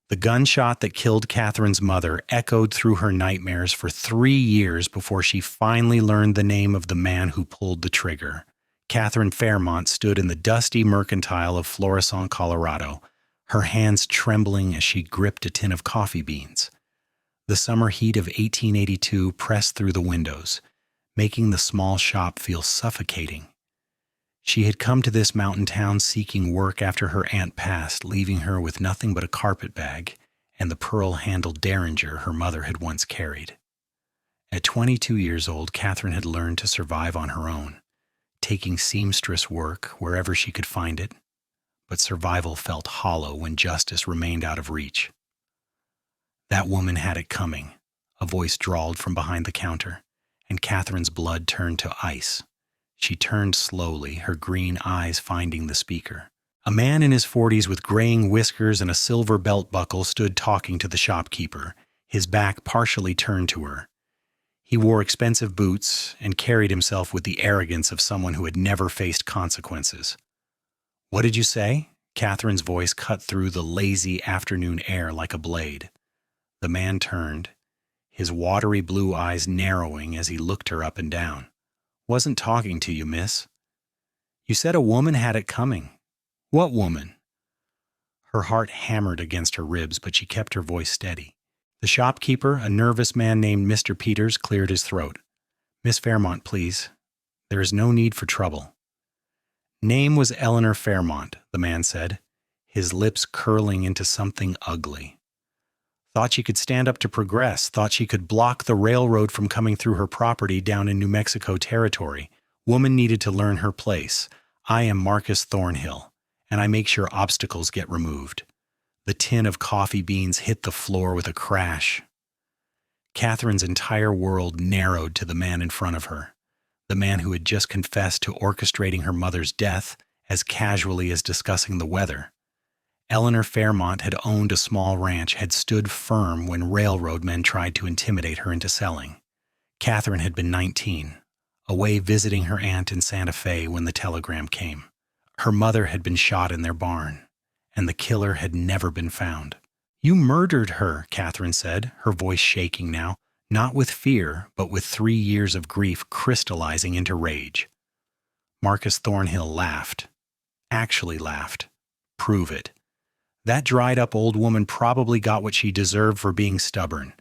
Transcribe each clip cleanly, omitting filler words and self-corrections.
The gunshot that killed Catherine's mother echoed through her nightmares for 3 years before she finally learned the name of the man who pulled the trigger. Catherine Fairmont stood in the dusty mercantile of Florissant, Colorado, her hands trembling as she gripped a tin of coffee beans. The summer heat of 1882 pressed through the windows, making the small shop feel suffocating. She had come to this mountain town seeking work after her aunt passed, leaving her with nothing but a carpet bag and the pearl-handled derringer her mother had once carried. At 22 years old, Catherine had learned to survive on her own, taking seamstress work wherever she could find it, but survival felt hollow when justice remained out of reach. That woman had it coming, a voice drawled from behind the counter, and Catherine's blood turned to ice. She turned slowly, her green eyes finding the speaker. A man in his 40s with graying whiskers and a silver belt buckle stood talking to the shopkeeper, his back partially turned to her. He wore expensive boots and carried himself with the arrogance of someone who had never faced consequences. "What did you say?" Catherine's voice cut through the lazy afternoon air like a blade. The man turned, his watery blue eyes narrowing as he looked her up and down. "Wasn't talking to you, miss." "You said a woman had it coming. What woman?" Her heart hammered against her ribs, but she kept her voice steady. The shopkeeper, a nervous man named Mr. Peters, cleared his throat. "Miss Fairmont, please. There is no need for trouble." Name was Eleanor Fairmont, the man said, his lips curling into something ugly. Thought she could stand up to progress, thought she could block the railroad from coming through her property down in New Mexico territory. Woman needed to learn her place. I am Marcus Thornhill, and I make sure obstacles get removed. The tin of coffee beans hit the floor with a crash. Catherine's entire world narrowed to the man in front of her, the man who had just confessed to orchestrating her mother's death as casually as discussing the weather. Eleanor Fairmont had owned a small ranch, had stood firm when railroad men tried to intimidate her into selling. Catherine had been 19, away visiting her aunt in Santa Fe when the telegram came. Her mother had been shot in their barn, and the killer had never been found. "You murdered her," Catherine said, her voice shaking now, not with fear, but with 3 years of grief crystallizing into rage. Marcus Thornhill laughed. Actually laughed. "Prove it." That dried-up old woman probably got what she deserved for being stubborn.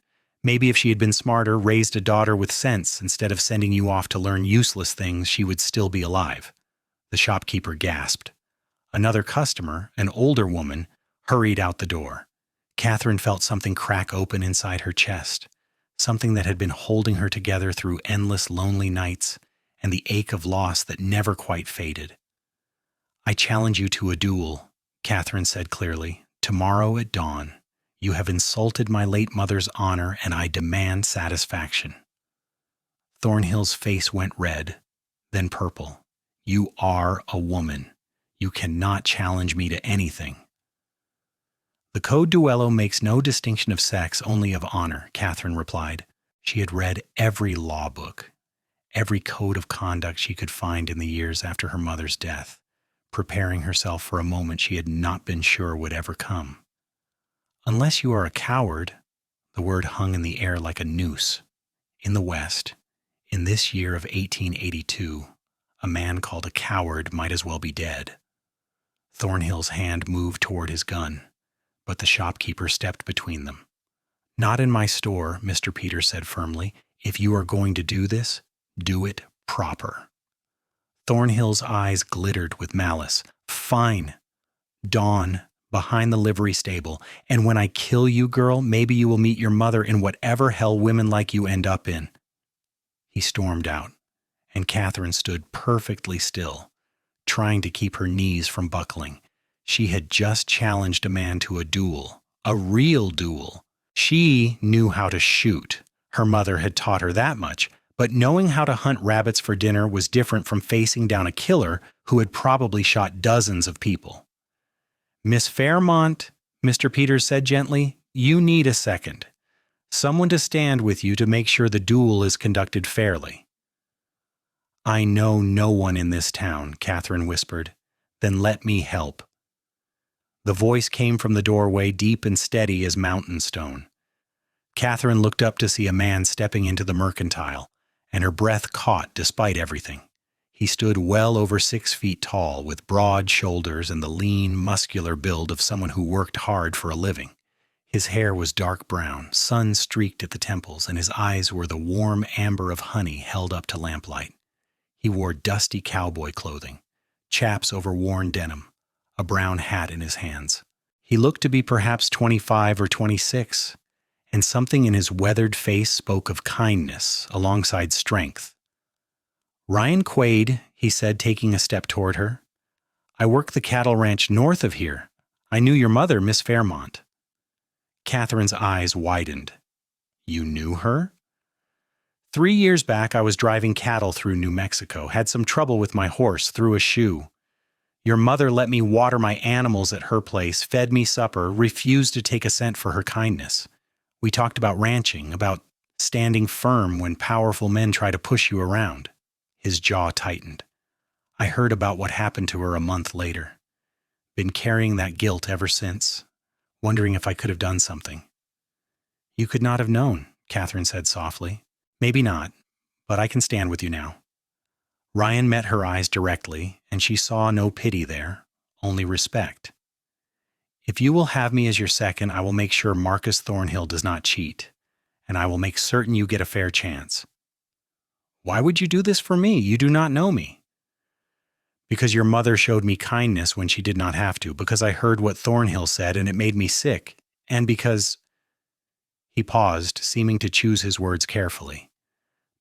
Maybe if she had been smarter, raised a daughter with sense, instead of sending you off to learn useless things, she would still be alive. The shopkeeper gasped. Another customer, an older woman, hurried out the door. Catherine felt something crack open inside her chest, something that had been holding her together through endless lonely nights and the ache of loss that never quite faded. "I challenge you to a duel," Catherine said clearly. "Tomorrow at dawn. You have insulted my late mother's honor, and I demand satisfaction." Thornhill's face went red, then purple. "You are a woman. You cannot challenge me to anything." "The Code Duello makes no distinction of sex, only of honor," Catherine replied. She had read every law book, every code of conduct she could find in the years after her mother's death, preparing herself for a moment she had not been sure would ever come. "Unless you are a coward," the word hung in the air like a noose. In the West, in this year of 1882, a man called a coward might as well be dead. Thornhill's hand moved toward his gun, but the shopkeeper stepped between them. "Not in my store," Mr. Peters said firmly. "If you are going to do this, do it proper." Thornhill's eyes glittered with malice. "Fine. Dawn, behind the livery stable. And when I kill you, girl, maybe you will meet your mother in whatever hell women like you end up in." He stormed out, and Catherine stood perfectly still, trying to keep her knees from buckling. She had just challenged a man to a duel, a real duel. She knew how to shoot. Her mother had taught her that much. But knowing how to hunt rabbits for dinner was different from facing down a killer who had probably shot dozens of people. "Miss Fairmont," Mr. Peters said gently, "you need a second. Someone to stand with you to make sure the duel is conducted fairly." "I know no one in this town," Catherine whispered. "Then let me help." The voice came from the doorway, deep and steady as mountain stone. Catherine looked up to see a man stepping into the mercantile, and her breath caught despite everything. He stood well over 6 feet tall, with broad shoulders and the lean, muscular build of someone who worked hard for a living. His hair was dark brown, sun-streaked at the temples, and his eyes were the warm amber of honey held up to lamplight. He wore dusty cowboy clothing, chaps over worn denim, a brown hat in his hands. He looked to be perhaps 25 or 26, and something in his weathered face spoke of kindness alongside strength. "Ryan Quaid," he said, taking a step toward her. "I work the cattle ranch north of here. I knew your mother, Miss Fairmont." Catherine's eyes widened. "You knew her?" "3 years back, I was driving cattle through New Mexico, had some trouble with my horse, threw a shoe. Your mother let me water my animals at her place, fed me supper, refused to take a cent for her kindness. We talked about ranching, about standing firm when powerful men try to push you around." His jaw tightened. "I heard about what happened to her a month later. Been carrying that guilt ever since, wondering if I could have done something." "You could not have known," Catherine said softly. "Maybe not, but I can stand with you now." Ryan met her eyes directly, and she saw no pity there, only respect. "If you will have me as your second, I will make sure Marcus Thornhill does not cheat, and I will make certain you get a fair chance." "Why would you do this for me? You do not know me." "Because your mother showed me kindness when she did not have to, because I heard what Thornhill said and it made me sick, and because—" He paused, seeming to choose his words carefully.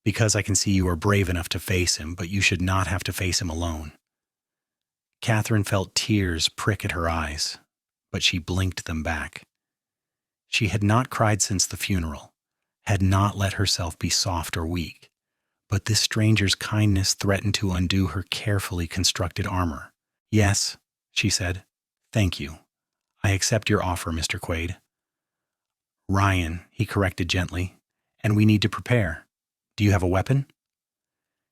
"Because I can see you are brave enough to face him, but you should not have to face him alone." Catherine felt tears prick at her eyes, but she blinked them back. She had not cried since the funeral, had not let herself be soft or weak. But this stranger's kindness threatened to undo her carefully constructed armor. "Yes," she said. "Thank you. I accept your offer, Mr. Quaid." "Ryan," he corrected gently, "and we need to prepare. Do you have a weapon?"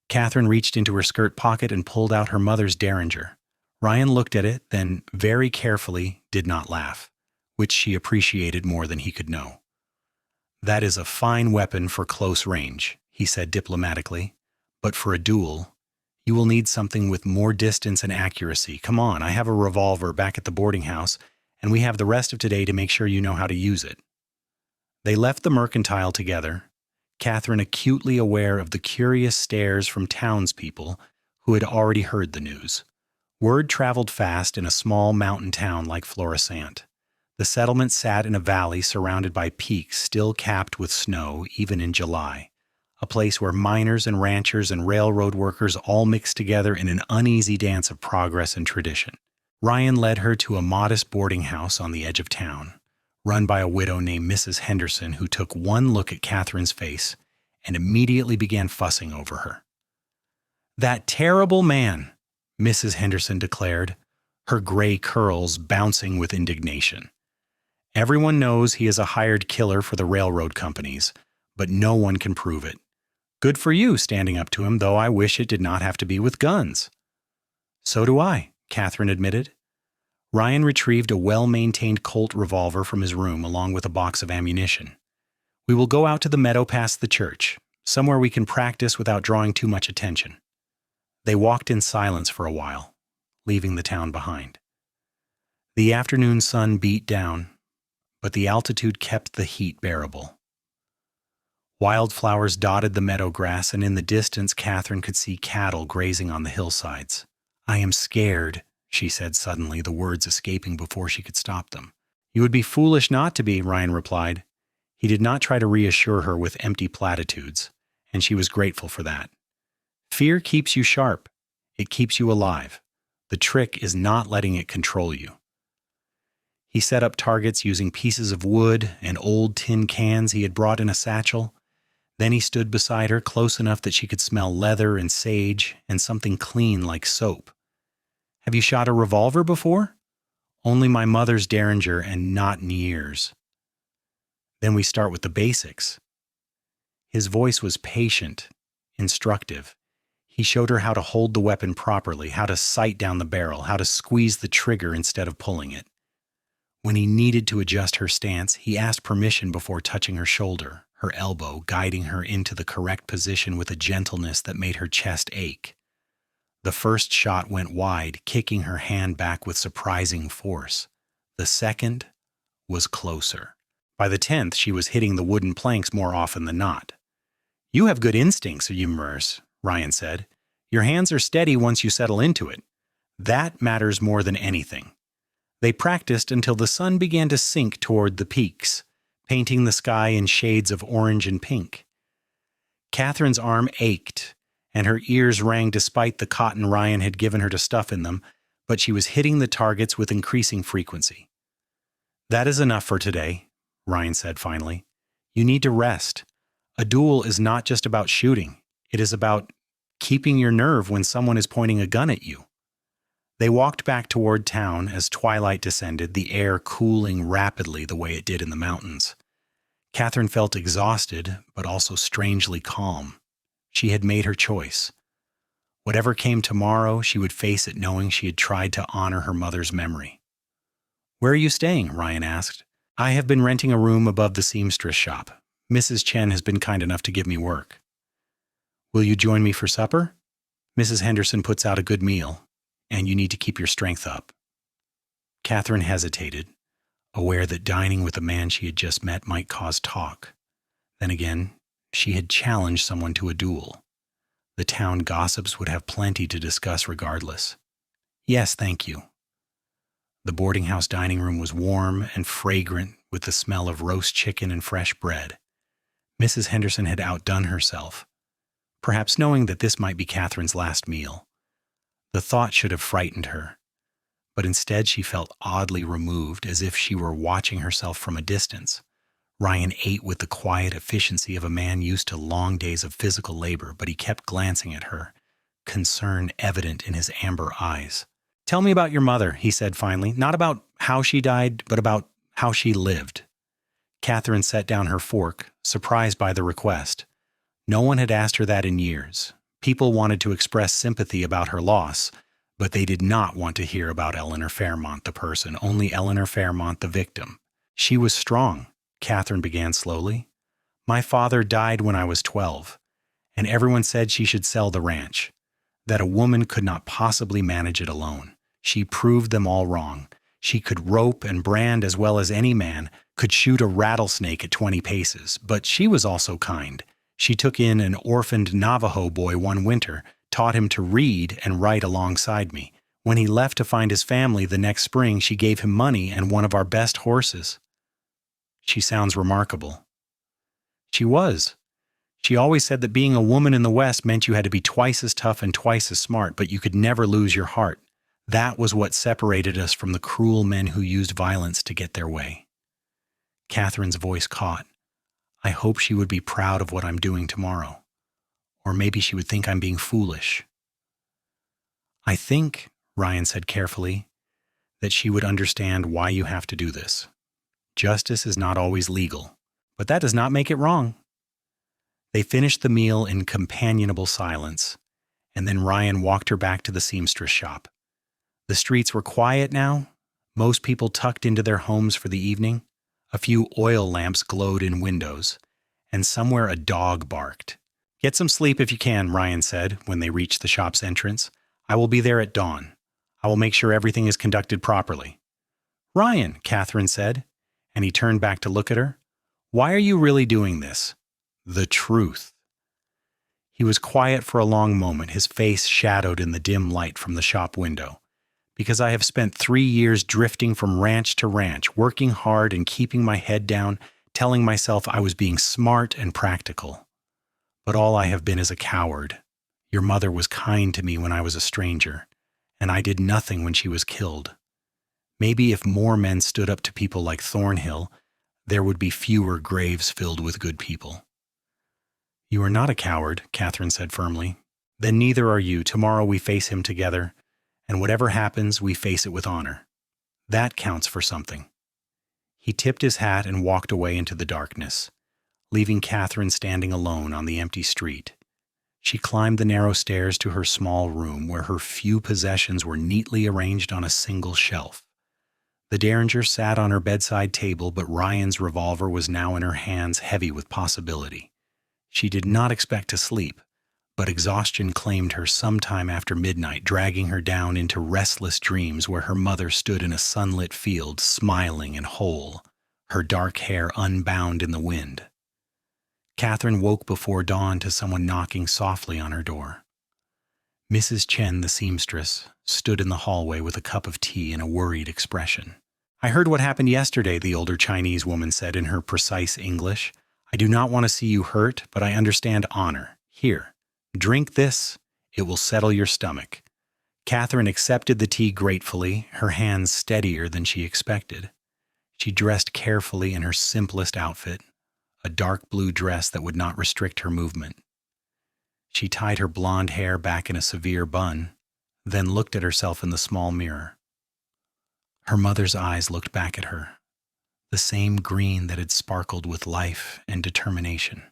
Catherine reached into her skirt pocket and pulled out her mother's derringer. Ryan looked at it, then very carefully did not laugh, which she appreciated more than he could know. "That is a fine weapon for close range," he said diplomatically, "but for a duel, you will need something with more distance and accuracy. Come on, I have a revolver back at the boarding house, and we have the rest of today to make sure you know how to use it." They left the mercantile together, Catherine acutely aware of the curious stares from townspeople who had already heard the news. Word traveled fast in a small mountain town like Florissant. The settlement sat in a valley surrounded by peaks still capped with snow even in July, a place where miners and ranchers and railroad workers all mixed together in an uneasy dance of progress and tradition. Ryan led her to a modest boarding house on the edge of town, run by a widow named Mrs. Henderson, who took one look at Catherine's face and immediately began fussing over her. "That terrible man," Mrs. Henderson declared, her gray curls bouncing with indignation. "Everyone knows he is a hired killer for the railroad companies, but no one can prove it. Good for you standing up to him, though I wish it did not have to be with guns." "So do I," Catherine admitted. Ryan retrieved a well-maintained Colt revolver from his room along with a box of ammunition. "We will go out to the meadow past the church, somewhere we can practice without drawing too much attention." They walked in silence for a while, leaving the town behind. The afternoon sun beat down, but the altitude kept the heat bearable. Wildflowers dotted the meadow grass, and in the distance Catherine could see cattle grazing on the hillsides. "I am scared," she said suddenly, the words escaping before she could stop them. "You would be foolish not to be," Ryan replied. He did not try to reassure her with empty platitudes, and she was grateful for that. "Fear keeps you sharp. It keeps you alive. The trick is not letting it control you." He set up targets using pieces of wood and old tin cans he had brought in a satchel. Then he stood beside her, close enough that she could smell leather and sage and something clean like soap. "Have you shot a revolver before?" "Only my mother's derringer, and not in years." "Then we start with the basics." His voice was patient, instructive. He showed her how to hold the weapon properly, how to sight down the barrel, how to squeeze the trigger instead of pulling it. When he needed to adjust her stance, he asked permission before touching her shoulder, her elbow guiding her into the correct position with a gentleness that made her chest ache. The first shot went wide, kicking her hand back with surprising force. The second was closer. By the 10th, she was hitting the wooden planks more often than not. "You have good instincts, Eumers," Ryan said. "Your hands are steady once you settle into it. That matters more than anything." They practiced until the sun began to sink toward the peaks, painting the sky in shades of orange and pink. Catherine's arm ached, and her ears rang despite the cotton Ryan had given her to stuff in them, but she was hitting the targets with increasing frequency. "That is enough for today," Ryan said finally. "You need to rest. A duel is not just about shooting. It is about keeping your nerve when someone is pointing a gun at you." They walked back toward town as twilight descended, the air cooling rapidly the way it did in the mountains. Catherine felt exhausted, but also strangely calm. She had made her choice. Whatever came tomorrow, she would face it knowing she had tried to honor her mother's memory. "Where are you staying?" Ryan asked. "I have been renting a room above the seamstress shop. Mrs. Chen has been kind enough to give me work." "Will you join me for supper? Mrs. Henderson puts out a good meal, and you need to keep your strength up." Catherine hesitated, aware that dining with the man she had just met might cause talk. Then again, she had challenged someone to a duel. The town gossips would have plenty to discuss regardless. "Yes, thank you." The boarding house dining room was warm and fragrant with the smell of roast chicken and fresh bread. Mrs. Henderson had outdone herself, perhaps knowing that this might be Catherine's last meal. The thought should have frightened her, but instead she felt oddly removed, as if she were watching herself from a distance. Ryan ate with the quiet efficiency of a man used to long days of physical labor, but he kept glancing at her, concern evident in his amber eyes. "Tell me about your mother," he said finally, "not about how she died, but about how she lived." Catherine set down her fork, surprised by the request. No one had asked her that in years. People wanted to express sympathy about her loss, but they did not want to hear about Eleanor Fairmont, the person, only Eleanor Fairmont, the victim. "She was strong," Catherine began slowly. "My father died when I was 12, and everyone said she should sell the ranch, that a woman could not possibly manage it alone. She proved them all wrong. She could rope and brand as well as any man, could shoot a rattlesnake at 20 paces, but she was also kind. She took in an orphaned Navajo boy one winter, taught him to read and write alongside me. When he left to find his family the next spring, she gave him money and one of our best horses." "She sounds remarkable." "She was. She always said that being a woman in the West meant you had to be twice as tough and twice as smart, but you could never lose your heart. That was what separated us from the cruel men who used violence to get their way." Catherine's voice caught. "I hope she would be proud of what I'm doing tomorrow. Or maybe she would think I'm being foolish." "I think," Ryan said carefully, "that she would understand why you have to do this. Justice is not always legal, but that does not make it wrong." They finished the meal in companionable silence, and then Ryan walked her back to the seamstress shop. The streets were quiet now, most people tucked into their homes for the evening. A few oil lamps glowed in windows, and somewhere a dog barked. "Get some sleep if you can," Ryan said when they reached the shop's entrance. "I will be there at dawn. I will make sure everything is conducted properly." "Ryan," Catherine said, and he turned back to look at her. "Why are you really doing this?" "The truth." He was quiet for a long moment, his face shadowed in the dim light from the shop window. "Because I have spent 3 years drifting from ranch to ranch, working hard and keeping my head down, telling myself I was being smart and practical. But all I have been is a coward. Your mother was kind to me when I was a stranger, and I did nothing when she was killed. Maybe if more men stood up to people like Thornhill, there would be fewer graves filled with good people." "You are not a coward," Catherine said firmly. "Then neither are you. Tomorrow we face him together, and whatever happens, we face it with honor. That counts for something." He tipped his hat and walked away into the darkness, leaving Catherine standing alone on the empty street. She climbed the narrow stairs to her small room where her few possessions were neatly arranged on a single shelf. The Derringer sat on her bedside table, but Ryan's revolver was now in her hands, heavy with possibility. She did not expect to sleep, but exhaustion claimed her sometime after midnight, dragging her down into restless dreams where her mother stood in a sunlit field, smiling and whole, her dark hair unbound in the wind. Catherine woke before dawn to someone knocking softly on her door. Mrs. Chen, the seamstress, stood in the hallway with a cup of tea and a worried expression. "I heard what happened yesterday," the older Chinese woman said in her precise English. "I do not want to see you hurt, but I understand honor. Here, drink this. It will settle your stomach." Catherine accepted the tea gratefully, her hands steadier than she expected. She dressed carefully in her simplest outfit, a dark blue dress that would not restrict her movement. She tied her blonde hair back in a severe bun, then looked at herself in the small mirror. Her mother's eyes looked back at her, the same green that had sparkled with life and determination.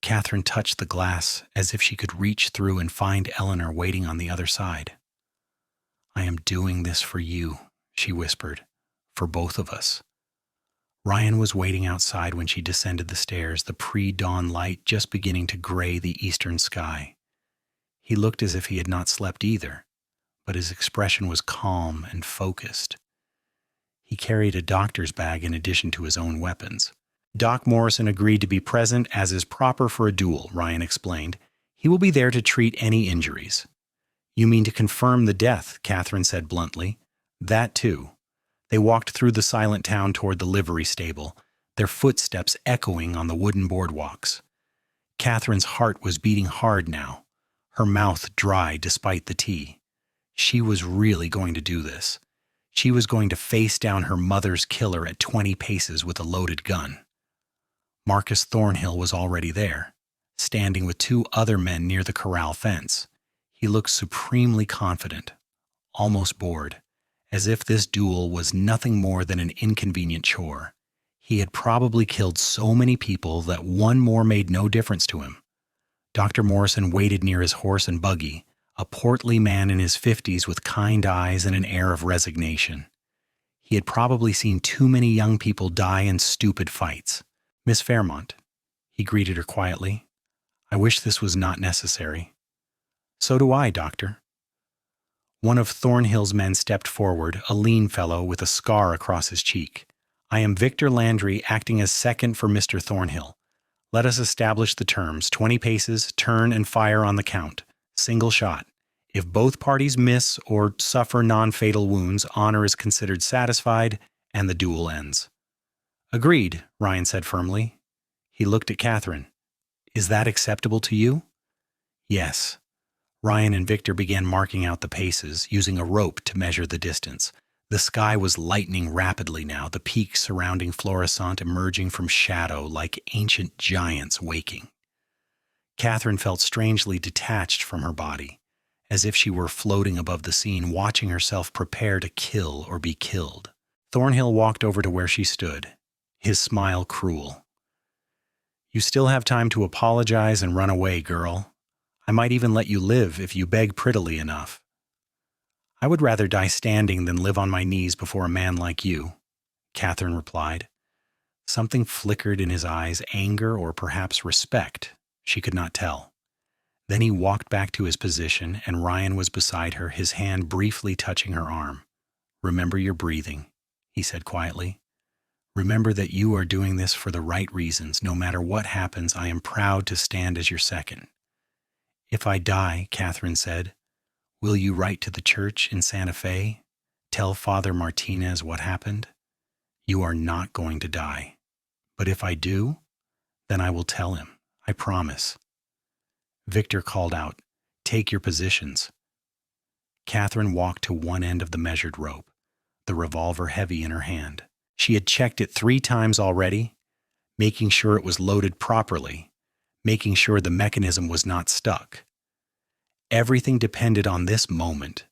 Catherine touched the glass as if she could reach through and find Eleanor waiting on the other side. "I am doing this for you," she whispered, "for both of us." Ryan was waiting outside when she descended the stairs, the pre-dawn light just beginning to gray the eastern sky. He looked as if he had not slept either, but his expression was calm and focused. He carried a doctor's bag in addition to his own weapons. "Doc Morrison agreed to be present as is proper for a duel," Ryan explained. "He will be there to treat any injuries." "You mean to confirm the death," Catherine said bluntly. "That too." They walked through the silent town toward the livery stable, their footsteps echoing on the wooden boardwalks. Catherine's heart was beating hard now, her mouth dry despite the tea. She was really going to do this. She was going to face down her mother's killer at 20 paces with a loaded gun. Marcus Thornhill was already there, standing with 2 other men near the corral fence. He looked supremely confident, almost bored, as if this duel was nothing more than an inconvenient chore. He had probably killed so many people that one more made no difference to him. Dr. Morrison waited near his horse and buggy, a portly man in his 50s with kind eyes and an air of resignation. He had probably seen too many young people die in stupid fights. "Miss Fairmont," he greeted her quietly. "I wish this was not necessary." "So do I, Doctor." One of Thornhill's men stepped forward, a lean fellow with a scar across his cheek. "I am Victor Landry, acting as second for Mr. Thornhill. Let us establish the terms. 20 paces, turn and fire on the count. Single shot. If both parties miss or suffer non-fatal wounds, honor is considered satisfied and the duel ends." "Agreed," Ryan said firmly. He looked at Catherine. "Is that acceptable to you?" "Yes." Ryan and Victor began marking out the paces, using a rope to measure the distance. The sky was lightening rapidly now, the peaks surrounding Florissant emerging from shadow like ancient giants waking. Catherine felt strangely detached from her body, as if she were floating above the scene, watching herself prepare to kill or be killed. Thornhill walked over to where she stood, his smile cruel. "You still have time to apologize and run away, girl. I might even let you live if you beg prettily enough." "I would rather die standing than live on my knees before a man like you," Catherine replied. Something flickered in his eyes, anger or perhaps respect. She could not tell. Then he walked back to his position, and Ryan was beside her, his hand briefly touching her arm. "Remember your breathing," he said quietly. "Remember that you are doing this for the right reasons. No matter what happens, I am proud to stand as your second." "If I die," Catherine said, "will you write to the church in Santa Fe? Tell Father Martinez what happened?" "You are not going to die. But if I do, then I will tell him. I promise." Victor called out, "Take your positions." Catherine walked to one end of the measured rope, the revolver heavy in her hand. She had checked it 3 times already, making sure it was loaded properly, making sure the mechanism was not stuck. Everything depended on this moment,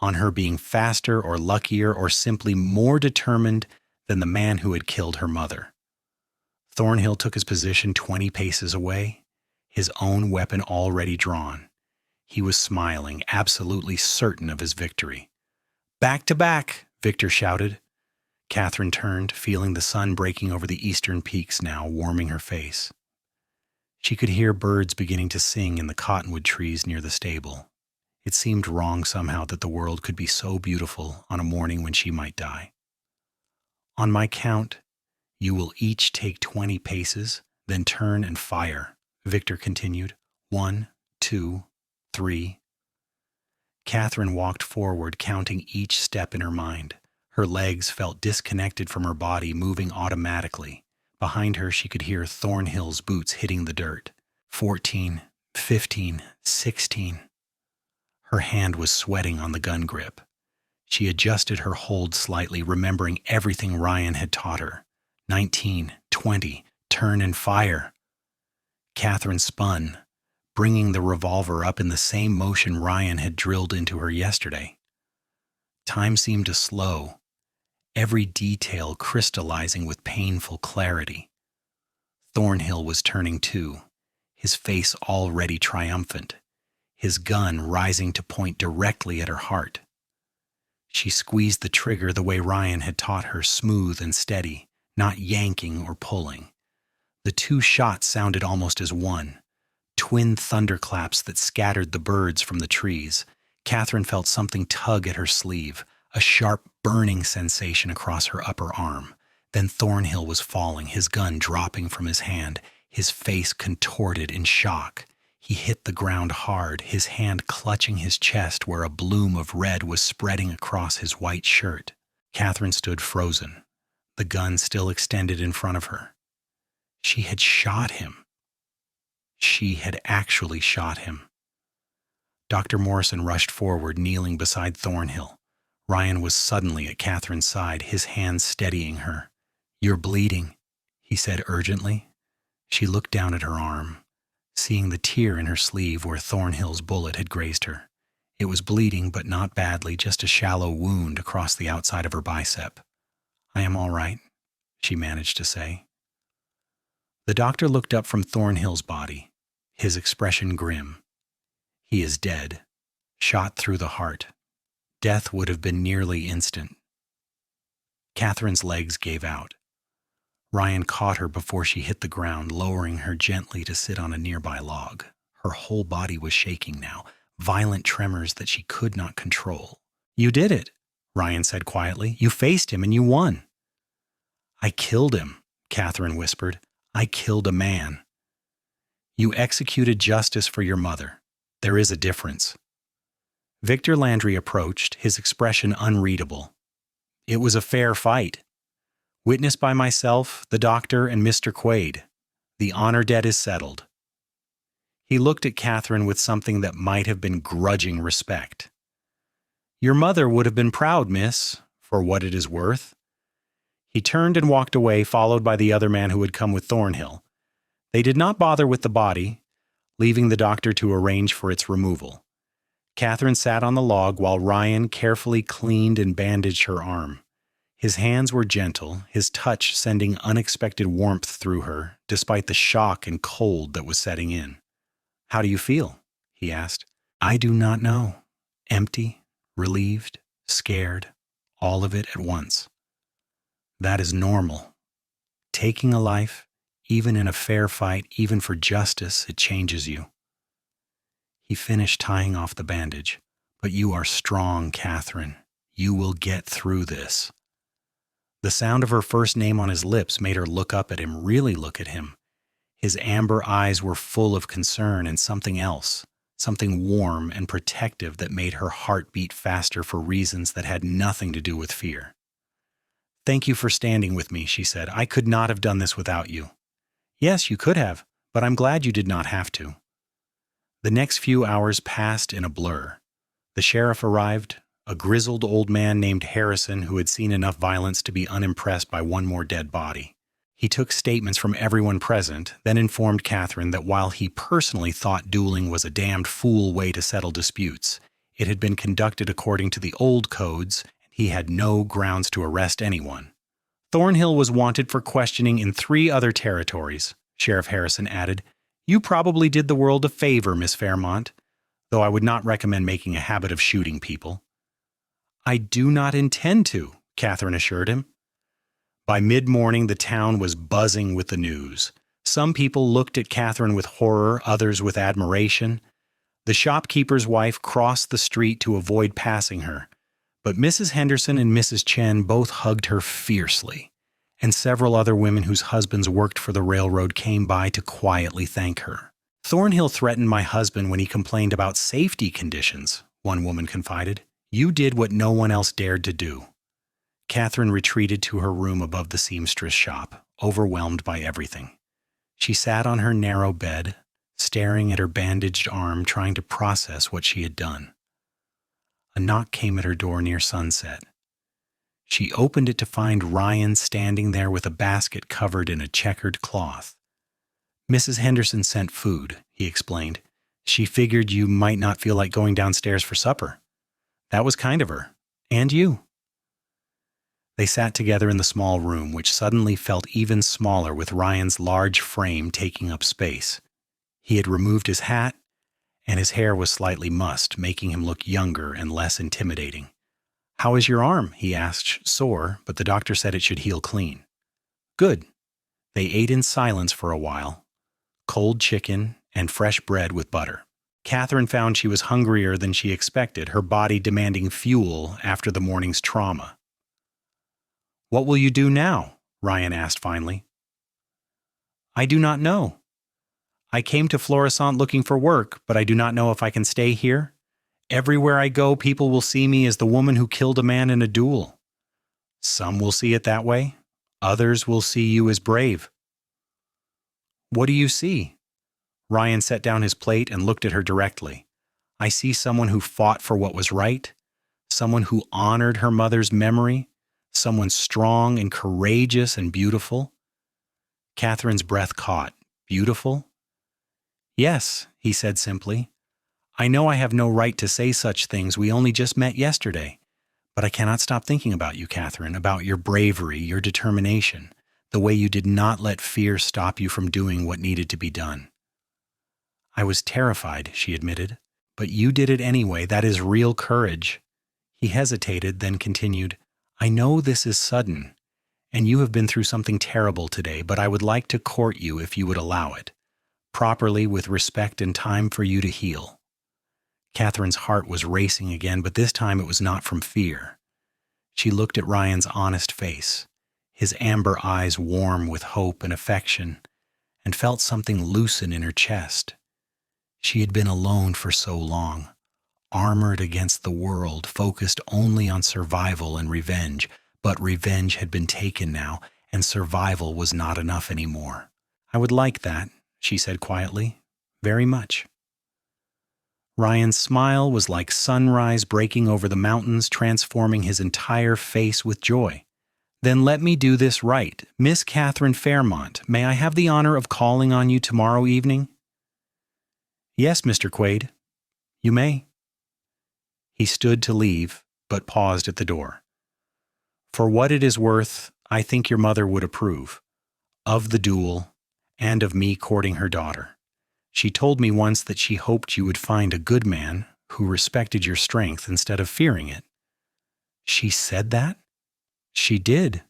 on her being faster or luckier or simply more determined than the man who had killed her mother. Thornhill took his position 20 paces away, his own weapon already drawn. He was smiling, absolutely certain of his victory. "Back to back," Victor shouted. Catherine turned, feeling the sun breaking over the eastern peaks now, warming her face. She could hear birds beginning to sing in the cottonwood trees near the stable. It seemed wrong somehow that the world could be so beautiful on a morning when she might die. On my count, you will each take 20 paces, then turn and fire, Victor continued. 1, 2, 3. Catherine walked forward, counting each step in her mind. Her legs felt disconnected from her body, moving automatically. Behind her, she could hear Thornhill's boots hitting the dirt. 14, 15, 16. Her hand was sweating on the gun grip. She adjusted her hold slightly, remembering everything Ryan had taught her. 19, 20, turn and fire. Catherine spun, bringing the revolver up in the same motion Ryan had drilled into her yesterday. Time seemed to slow, every detail crystallizing with painful clarity. Thornhill was turning too, his face already triumphant, his gun rising to point directly at her heart. She squeezed the trigger the way Ryan had taught her, smooth and steady, not yanking or pulling. The two shots sounded almost as one, twin thunderclaps that scattered the birds from the trees. Catherine felt something tug at her sleeve, a sharp burning sensation across her upper arm. Then Thornhill was falling, his gun dropping from his hand, his face contorted in shock. He hit the ground hard, his hand clutching his chest where a bloom of red was spreading across his white shirt. Catherine stood frozen, the gun still extended in front of her. She had shot him. She had actually shot him. Dr. Morrison rushed forward, kneeling beside Thornhill. Ryan was suddenly at Catherine's side, his hands steadying her. "You're bleeding," he said urgently. She looked down at her arm, seeing the tear in her sleeve where Thornhill's bullet had grazed her. It was bleeding, but not badly, just a shallow wound across the outside of her bicep. "I am all right," she managed to say. The doctor looked up from Thornhill's body, his expression grim. "He is dead, shot through the heart. Death would have been nearly instant." Catherine's legs gave out. Ryan caught her before she hit the ground, lowering her gently to sit on a nearby log. Her whole body was shaking now, violent tremors that she could not control. "You did it," Ryan said quietly. "You faced him and you won." "I killed him," Catherine whispered. "I killed a man." "You executed justice for your mother. There is a difference." Victor Landry approached, his expression unreadable. "It was a fair fight. Witnessed by myself, the doctor, and Mr. Quaid. The honor debt is settled." He looked at Catherine with something that might have been grudging respect. "Your mother would have been proud, miss, for what it is worth." He turned and walked away, followed by the other man who had come with Thornhill. They did not bother with the body, leaving the doctor to arrange for its removal. Catherine sat on the log while Ryan carefully cleaned and bandaged her arm. His hands were gentle, his touch sending unexpected warmth through her, despite the shock and cold that was setting in. "How do you feel?" he asked. "I do not know. Empty, relieved, scared, all of it at once. That is normal. Taking a life, even in a fair fight, even for justice, it changes you." He finished tying off the bandage. "But you are strong, Catherine. You will get through this." The sound of her first name on his lips made her look up at him, really look at him. His amber eyes were full of concern and something else, something warm and protective that made her heart beat faster for reasons that had nothing to do with fear. "Thank you for standing with me," she said. "I could not have done this without you." "Yes, you could have, but I'm glad you did not have to." The next few hours passed in a blur. The sheriff arrived, a grizzled old man named Harrison who had seen enough violence to be unimpressed by one more dead body. He took statements from everyone present, then informed Catherine that while he personally thought dueling was a damned fool way to settle disputes, it had been conducted according to the old codes, and he had no grounds to arrest anyone. Thornhill was wanted for questioning in 3 other territories, Sheriff Harrison added. "You probably did the world a favor, Miss Fairmont, though I would not recommend making a habit of shooting people." I do not intend to, Catherine assured him. By mid-morning, the town was buzzing with the news. Some people looked at Catherine with horror, others with admiration. The shopkeeper's wife crossed the street to avoid passing her, but Mrs. Henderson and Mrs. Chen both hugged her fiercely, and several other women whose husbands worked for the railroad came by to quietly thank her. Thornhill threatened my husband when he complained about safety conditions, one woman confided. You did what no one else dared to do. Catherine retreated to her room above the seamstress shop, overwhelmed by everything. She sat on her narrow bed, staring at her bandaged arm, trying to process what she had done. A knock came at her door near sunset. She opened it to find Ryan standing there with a basket covered in a checkered cloth. Mrs. Henderson sent food, he explained. She figured you might not feel like going downstairs for supper. That was kind of her. And you. They sat together in the small room, which suddenly felt even smaller with Ryan's large frame taking up space. He had removed his hat, and his hair was slightly mussed, making him look younger and less intimidating. How is your arm? He asked, sore, but the doctor said it should heal clean. Good. They ate in silence for a while. Cold chicken and fresh bread with butter. Catherine found she was hungrier than she expected, her body demanding fuel after the morning's trauma. What will you do now? Ryan asked finally. I do not know. I came to Florissant looking for work, but I do not know if I can stay here. Everywhere I go, people will see me as the woman who killed a man in a duel. Some will see it that way. Others will see you as brave. What do you see? Ryan set down his plate and looked at her directly. I see someone who fought for what was right, someone who honored her mother's memory, someone strong and courageous and beautiful. Catherine's breath caught. Beautiful? Yes, he said simply. I know I have no right to say such things. We only just met yesterday. But I cannot stop thinking about you, Catherine, about your bravery, your determination, the way you did not let fear stop you from doing what needed to be done. I was terrified, she admitted. But you did it anyway. That is real courage. He hesitated, then continued, I know this is sudden, and you have been through something terrible today, but I would like to court you if you would allow it, properly with respect and time for you to heal. Catherine's heart was racing again, but this time it was not from fear. She looked at Ryan's honest face, his amber eyes warm with hope and affection, and felt something loosen in her chest. She had been alone for so long, armored against the world, focused only on survival and revenge, but revenge had been taken now, and survival was not enough anymore. I would like that, she said quietly, very much. Ryan's smile was like sunrise breaking over the mountains, transforming his entire face with joy. Then let me do this right. Miss Catherine Fairmont, may I have the honor of calling on you tomorrow evening? Yes, Mr. Quaid. You may. He stood to leave, but paused at the door. For what it is worth, I think your mother would approve. Of the duel, and of me courting her daughter. She told me once that she hoped you would find a good man who respected your strength instead of fearing it. She said that? She did.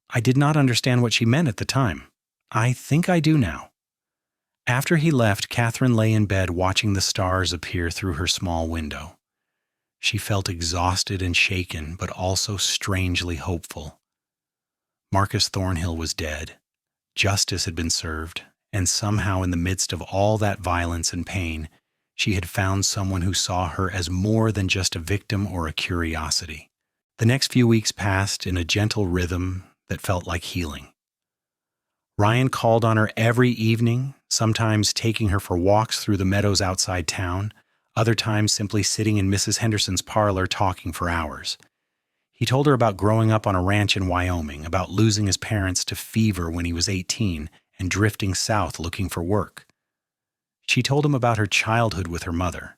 I did not understand what she meant at the time. I think I do now. After he left, Catherine lay in bed watching the stars appear through her small window. She felt exhausted and shaken, but also strangely hopeful. Marcus Thornhill was dead. Justice had been served, and somehow in the midst of all that violence and pain, she had found someone who saw her as more than just a victim or a curiosity. The next few weeks passed in a gentle rhythm that felt like healing. Ryan called on her every evening, sometimes taking her for walks through the meadows outside town, other times simply sitting in Mrs. Henderson's parlor talking for hours. He told her about growing up on a ranch in Wyoming, about losing his parents to fever when he was 18 and drifting south looking for work. She told him about her childhood with her mother,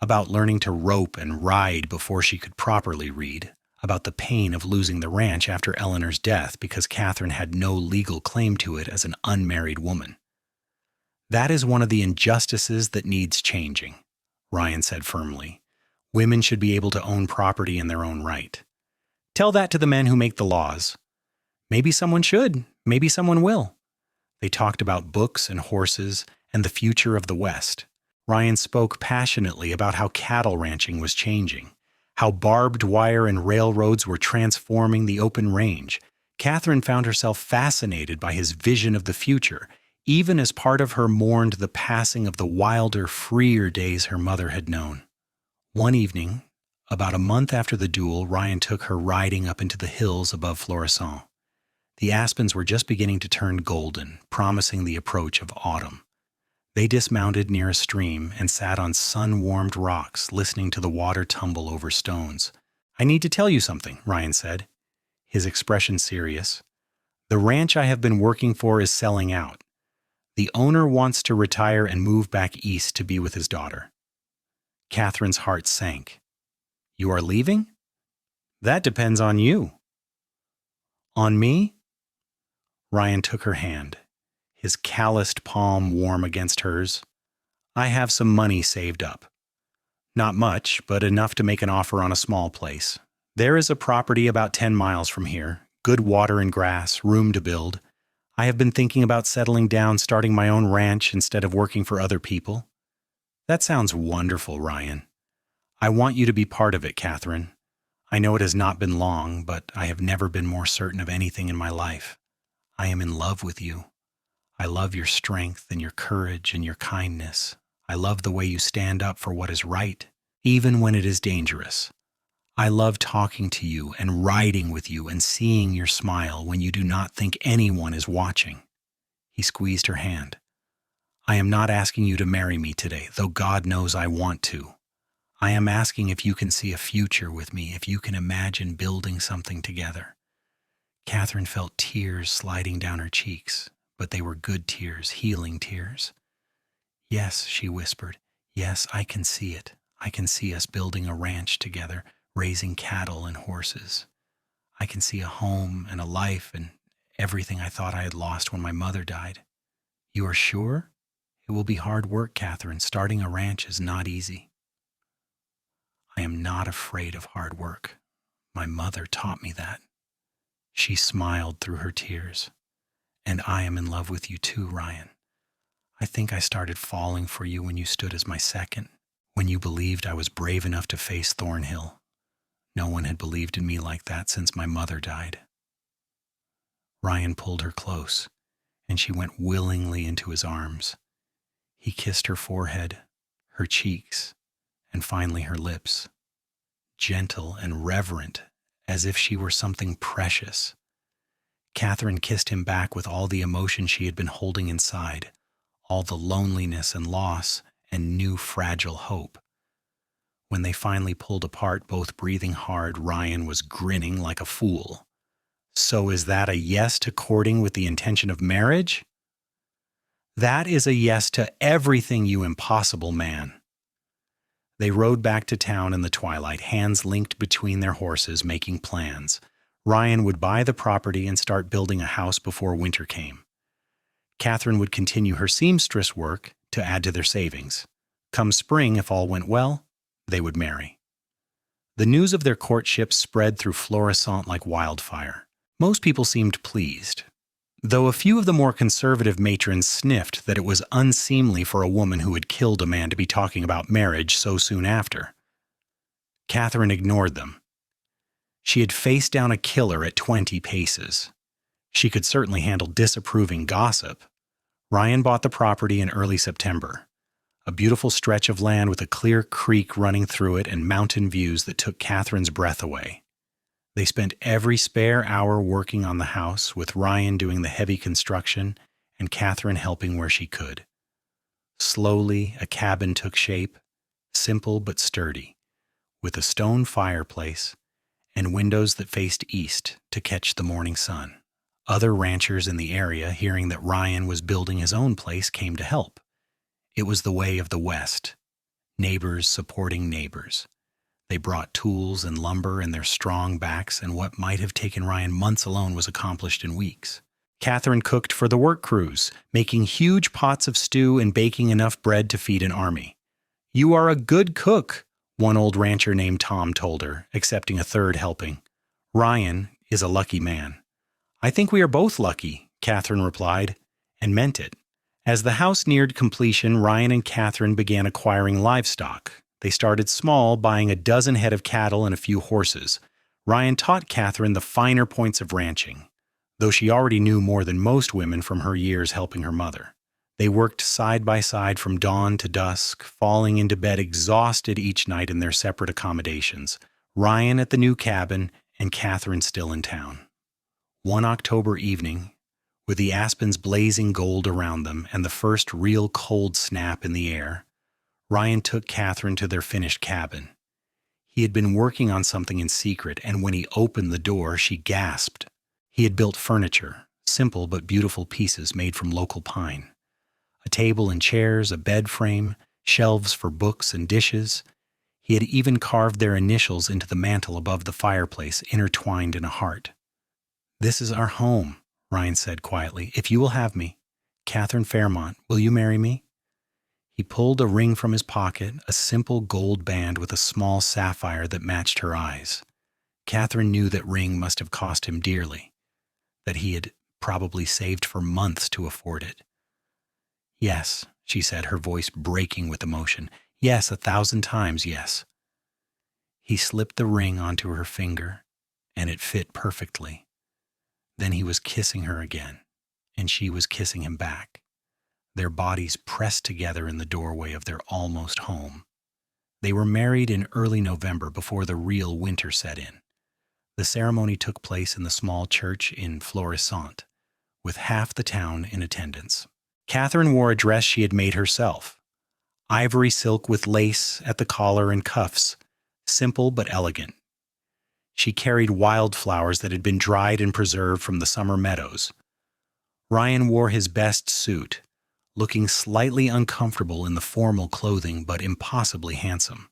about learning to rope and ride before she could properly read, about the pain of losing the ranch after Eleanor's death because Catherine had no legal claim to it as an unmarried woman. That is one of the injustices that needs changing, Ryan said firmly. Women should be able to own property in their own right. Tell that to the men who make the laws. Maybe someone should, maybe someone will. They talked about books and horses and the future of the West. Ryan spoke passionately about how cattle ranching was changing, how barbed wire and railroads were transforming the open range. Catherine found herself fascinated by his vision of the future, even as part of her mourned the passing of the wilder, freer days her mother had known. One evening, about a month after the duel, Ryan took her riding up into the hills above Florissant. The aspens were just beginning to turn golden, promising the approach of autumn. They dismounted near a stream and sat on sun-warmed rocks, listening to the water tumble over stones. "I need to tell you something," Ryan said, his expression serious. "The ranch I have been working for is selling out. The owner wants to retire and move back east to be with his daughter." Catherine's heart sank. "You are leaving?" "That depends on you." "On me?" Ryan took her hand, his calloused palm warm against hers. "I have some money saved up. Not much, but enough to make an offer on a small place. There is a property about 10 miles from here, good water and grass, room to build. I have been thinking about settling down, starting my own ranch instead of working for other people." "That sounds wonderful, Ryan. I want you to be part of it, Catherine. I know it has not been long, but I have never been more certain of anything in my life. I am in love with you. I love your strength and your courage and your kindness. I love the way you stand up for what is right, even when it is dangerous. I love talking to you and riding with you and seeing your smile when you do not think anyone is watching." He squeezed her hand. "I am not asking you to marry me today, though God knows I want to. I am asking if you can see a future with me, if you can imagine building something together." Catherine felt tears sliding down her cheeks, but they were good tears, healing tears. "Yes," she whispered. "Yes, I can see it. I can see us building a ranch together, raising cattle and horses. I can see a home and a life and everything I thought I had lost when my mother died." "You are sure? It will be hard work, Catherine. Starting a ranch is not easy." "I am not afraid of hard work. My mother taught me that." She smiled through her tears. "And I am in love with you too, Ryan. I think I started falling for you when you stood as my second, when you believed I was brave enough to face Thornhill. No one had believed in me like that since my mother died." Ryan pulled her close, and she went willingly into his arms. He kissed her forehead, her cheeks, and finally her lips, gentle and reverent, as if she were something precious. Catherine kissed him back with all the emotion she had been holding inside, all the loneliness and loss and new fragile hope. When they finally pulled apart, both breathing hard, Ryan was grinning like a fool. "So is that a yes to courting with the intention of marriage?" "That is a yes to everything, you impossible man." They rode back to town in the twilight, hands linked between their horses, making plans. Ryan would buy the property and start building a house before winter came. Catherine would continue her seamstress work to add to their savings. Come spring, if all went well, they would marry. The news of their courtship spread through Florissant like wildfire. Most people seemed pleased, though a few of the more conservative matrons sniffed that it was unseemly for a woman who had killed a man to be talking about marriage so soon after. Catherine ignored them. She had faced down a killer at 20 paces. She could certainly handle disapproving gossip. Ryan bought the property in early September, a beautiful stretch of land with a clear creek running through it and mountain views that took Catherine's breath away. They spent every spare hour working on the house, with Ryan doing the heavy construction and Catherine helping where she could. Slowly, a cabin took shape, simple but sturdy, with a stone fireplace and windows that faced east to catch the morning sun. Other ranchers in the area, hearing that Ryan was building his own place, came to help. It was the way of the West, neighbors supporting neighbors. They brought tools and lumber and their strong backs, and what might have taken Ryan months alone was accomplished in weeks. Catherine cooked for the work crews, making huge pots of stew and baking enough bread to feed an army. "You are a good cook," one old rancher named Tom told her, accepting a third helping. Ryan is a lucky man. I think we are both lucky, Catherine replied, and meant it. As the house neared completion, Ryan and Catherine began acquiring livestock. They started small, buying a dozen head of cattle and a few horses. Ryan taught Catherine the finer points of ranching, though she already knew more than most women from her years helping her mother. They worked side by side from dawn to dusk, falling into bed exhausted each night in their separate accommodations, Ryan at the new cabin and Catherine still in town. One October evening, with the aspens blazing gold around them and the first real cold snap in the air, Ryan took Catherine to their finished cabin. He had been working on something in secret, and when he opened the door, she gasped. He had built furniture, simple but beautiful pieces made from local pine. A table and chairs, a bed frame, shelves for books and dishes. He had even carved their initials into the mantel above the fireplace, intertwined in a heart. "This is our home," Ryan said quietly. "If you will have me, Catherine Fairmont, will you marry me?" He pulled a ring from his pocket, a simple gold band with a small sapphire that matched her eyes. Catherine knew that ring must have cost him dearly, that he had probably saved for months to afford it. "Yes," she said, her voice breaking with emotion. "Yes, 1,000 times yes." He slipped the ring onto her finger, and it fit perfectly. Then he was kissing her again, and she was kissing him back, their bodies pressed together in the doorway of their almost home. They were married in early November before the real winter set in. The ceremony took place in the small church in Florissant, with half the town in attendance. Catherine wore a dress she had made herself, ivory silk with lace at the collar and cuffs, simple but elegant. She carried wildflowers that had been dried and preserved from the summer meadows. Ryan wore his best suit, looking slightly uncomfortable in the formal clothing but impossibly handsome.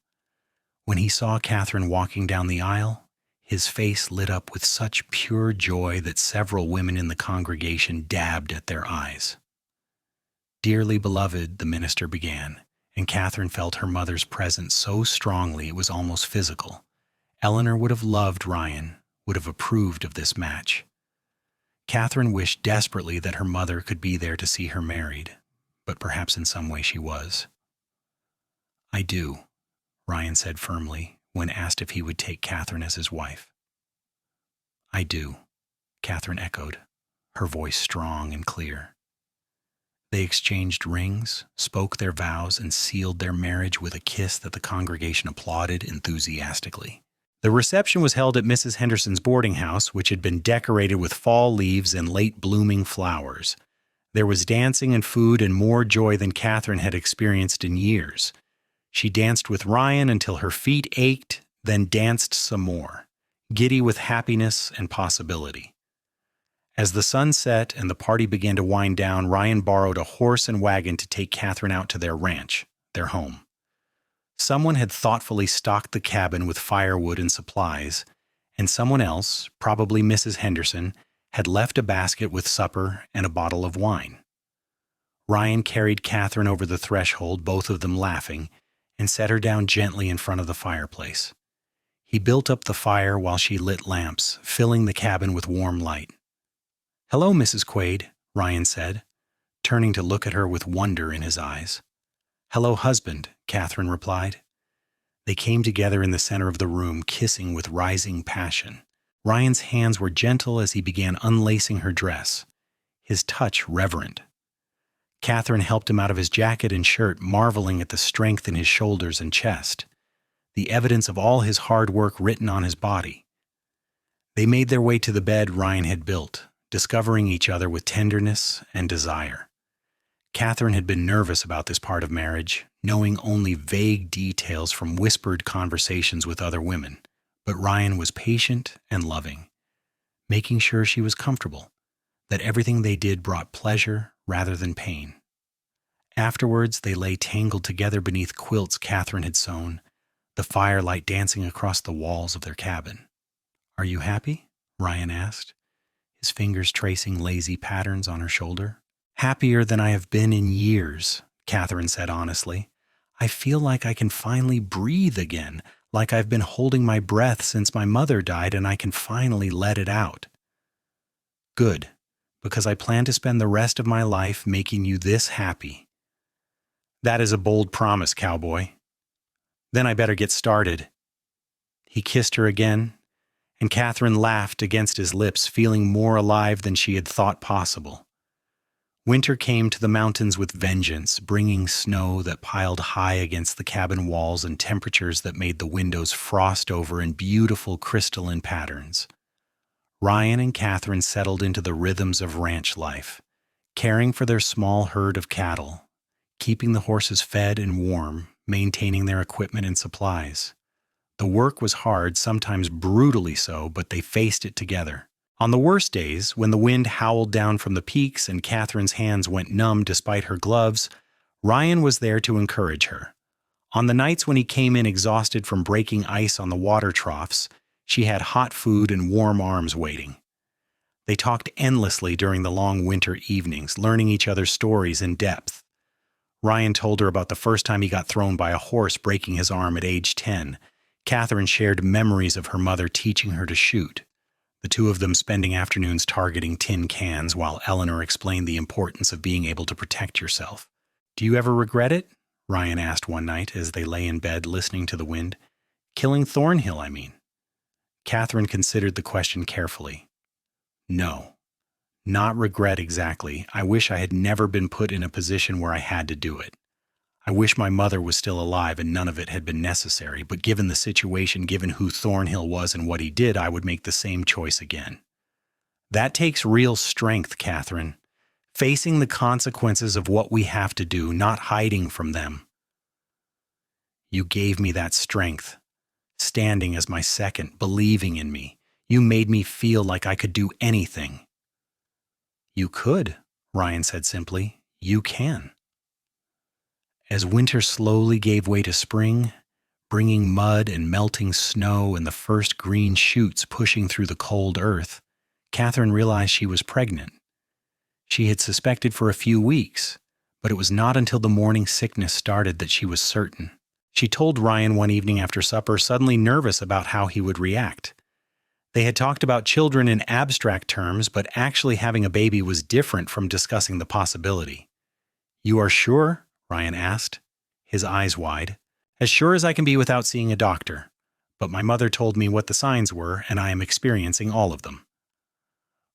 When he saw Catherine walking down the aisle, his face lit up with such pure joy that several women in the congregation dabbed at their eyes. "Dearly beloved," the minister began, and Catherine felt her mother's presence so strongly it was almost physical. Eleanor would have loved Ryan, would have approved of this match. Catherine wished desperately that her mother could be there to see her married, but perhaps in some way she was. "I do," Ryan said firmly when asked if he would take Catherine as his wife. "I do," Catherine echoed, her voice strong and clear. They exchanged rings, spoke their vows, and sealed their marriage with a kiss that the congregation applauded enthusiastically. The reception was held at Mrs. Henderson's boarding house, which had been decorated with fall leaves and late-blooming flowers. There was dancing and food and more joy than Catherine had experienced in years. She danced with Ryan until her feet ached, then danced some more, giddy with happiness and possibility. As the sun set and the party began to wind down, Ryan borrowed a horse and wagon to take Catherine out to their ranch, their home. Someone had thoughtfully stocked the cabin with firewood and supplies, and someone else, probably Mrs. Henderson, had left a basket with supper and a bottle of wine. Ryan carried Catherine over the threshold, both of them laughing, and set her down gently in front of the fireplace. He built up the fire while she lit lamps, filling the cabin with warm light. "Hello, Mrs. Quaid," Ryan said, turning to look at her with wonder in his eyes. "Hello, husband," Catherine replied. They came together in the center of the room, kissing with rising passion. Ryan's hands were gentle as he began unlacing her dress, his touch reverent. Catherine helped him out of his jacket and shirt, marveling at the strength in his shoulders and chest, the evidence of all his hard work written on his body. They made their way to the bed Ryan had built, discovering each other with tenderness and desire. Catherine had been nervous about this part of marriage, knowing only vague details from whispered conversations with other women, but Ryan was patient and loving, making sure she was comfortable, that everything they did brought pleasure rather than pain. Afterwards, they lay tangled together beneath quilts Catherine had sewn, the firelight dancing across the walls of their cabin. "Are you happy?" Ryan asked, his fingers tracing lazy patterns on her shoulder. "Happier than I have been in years," Catherine said honestly. I feel like I can finally breathe again, like I've been holding my breath since my mother died and I can finally let it out. Good, because I plan to spend the rest of my life making you this happy. That is a bold promise, Cowboy. Then I better get started. He kissed her again, and Catherine laughed against his lips, feeling more alive than she had thought possible. Winter came to the mountains with vengeance, bringing snow that piled high against the cabin walls and temperatures that made the windows frost over in beautiful crystalline patterns. Ryan and Catherine settled into the rhythms of ranch life, caring for their small herd of cattle, keeping the horses fed and warm, maintaining their equipment and supplies. The work was hard, sometimes brutally so, but they faced it together. On the worst days, when the wind howled down from the peaks and Catherine's hands went numb despite her gloves, Ryan was there to encourage her. On the nights when he came in exhausted from breaking ice on the water troughs, she had hot food and warm arms waiting. They talked endlessly during the long winter evenings, learning each other's stories in depth. Ryan told her about the first time he got thrown by a horse breaking his arm at age 10. Catherine shared memories of her mother teaching her to shoot, the two of them spending afternoons targeting tin cans while Eleanor explained the importance of being able to protect yourself. "Do you ever regret it?" Ryan asked one night as they lay in bed listening to the wind. "Killing Thornhill, I mean." Catherine considered the question carefully. "No, not regret exactly. I wish I had never been put in a position where I had to do it. I wish my mother was still alive and none of it had been necessary, but given the situation, given who Thornhill was and what he did, I would make the same choice again. That takes real strength, Catherine. Facing the consequences of what we have to do, not hiding from them. You gave me that strength, standing as my second, believing in me. You made me feel like I could do anything." "You could," Ryan said simply. "You can." As winter slowly gave way to spring, bringing mud and melting snow and the first green shoots pushing through the cold earth, Catherine realized she was pregnant. She had suspected for a few weeks, but it was not until the morning sickness started that she was certain. She told Ryan one evening after supper, suddenly nervous about how he would react. They had talked about children in abstract terms, but actually having a baby was different from discussing the possibility. "You are sure?" Ryan asked, his eyes wide. "As sure as I can be without seeing a doctor. But my mother told me what the signs were, and I am experiencing all of them."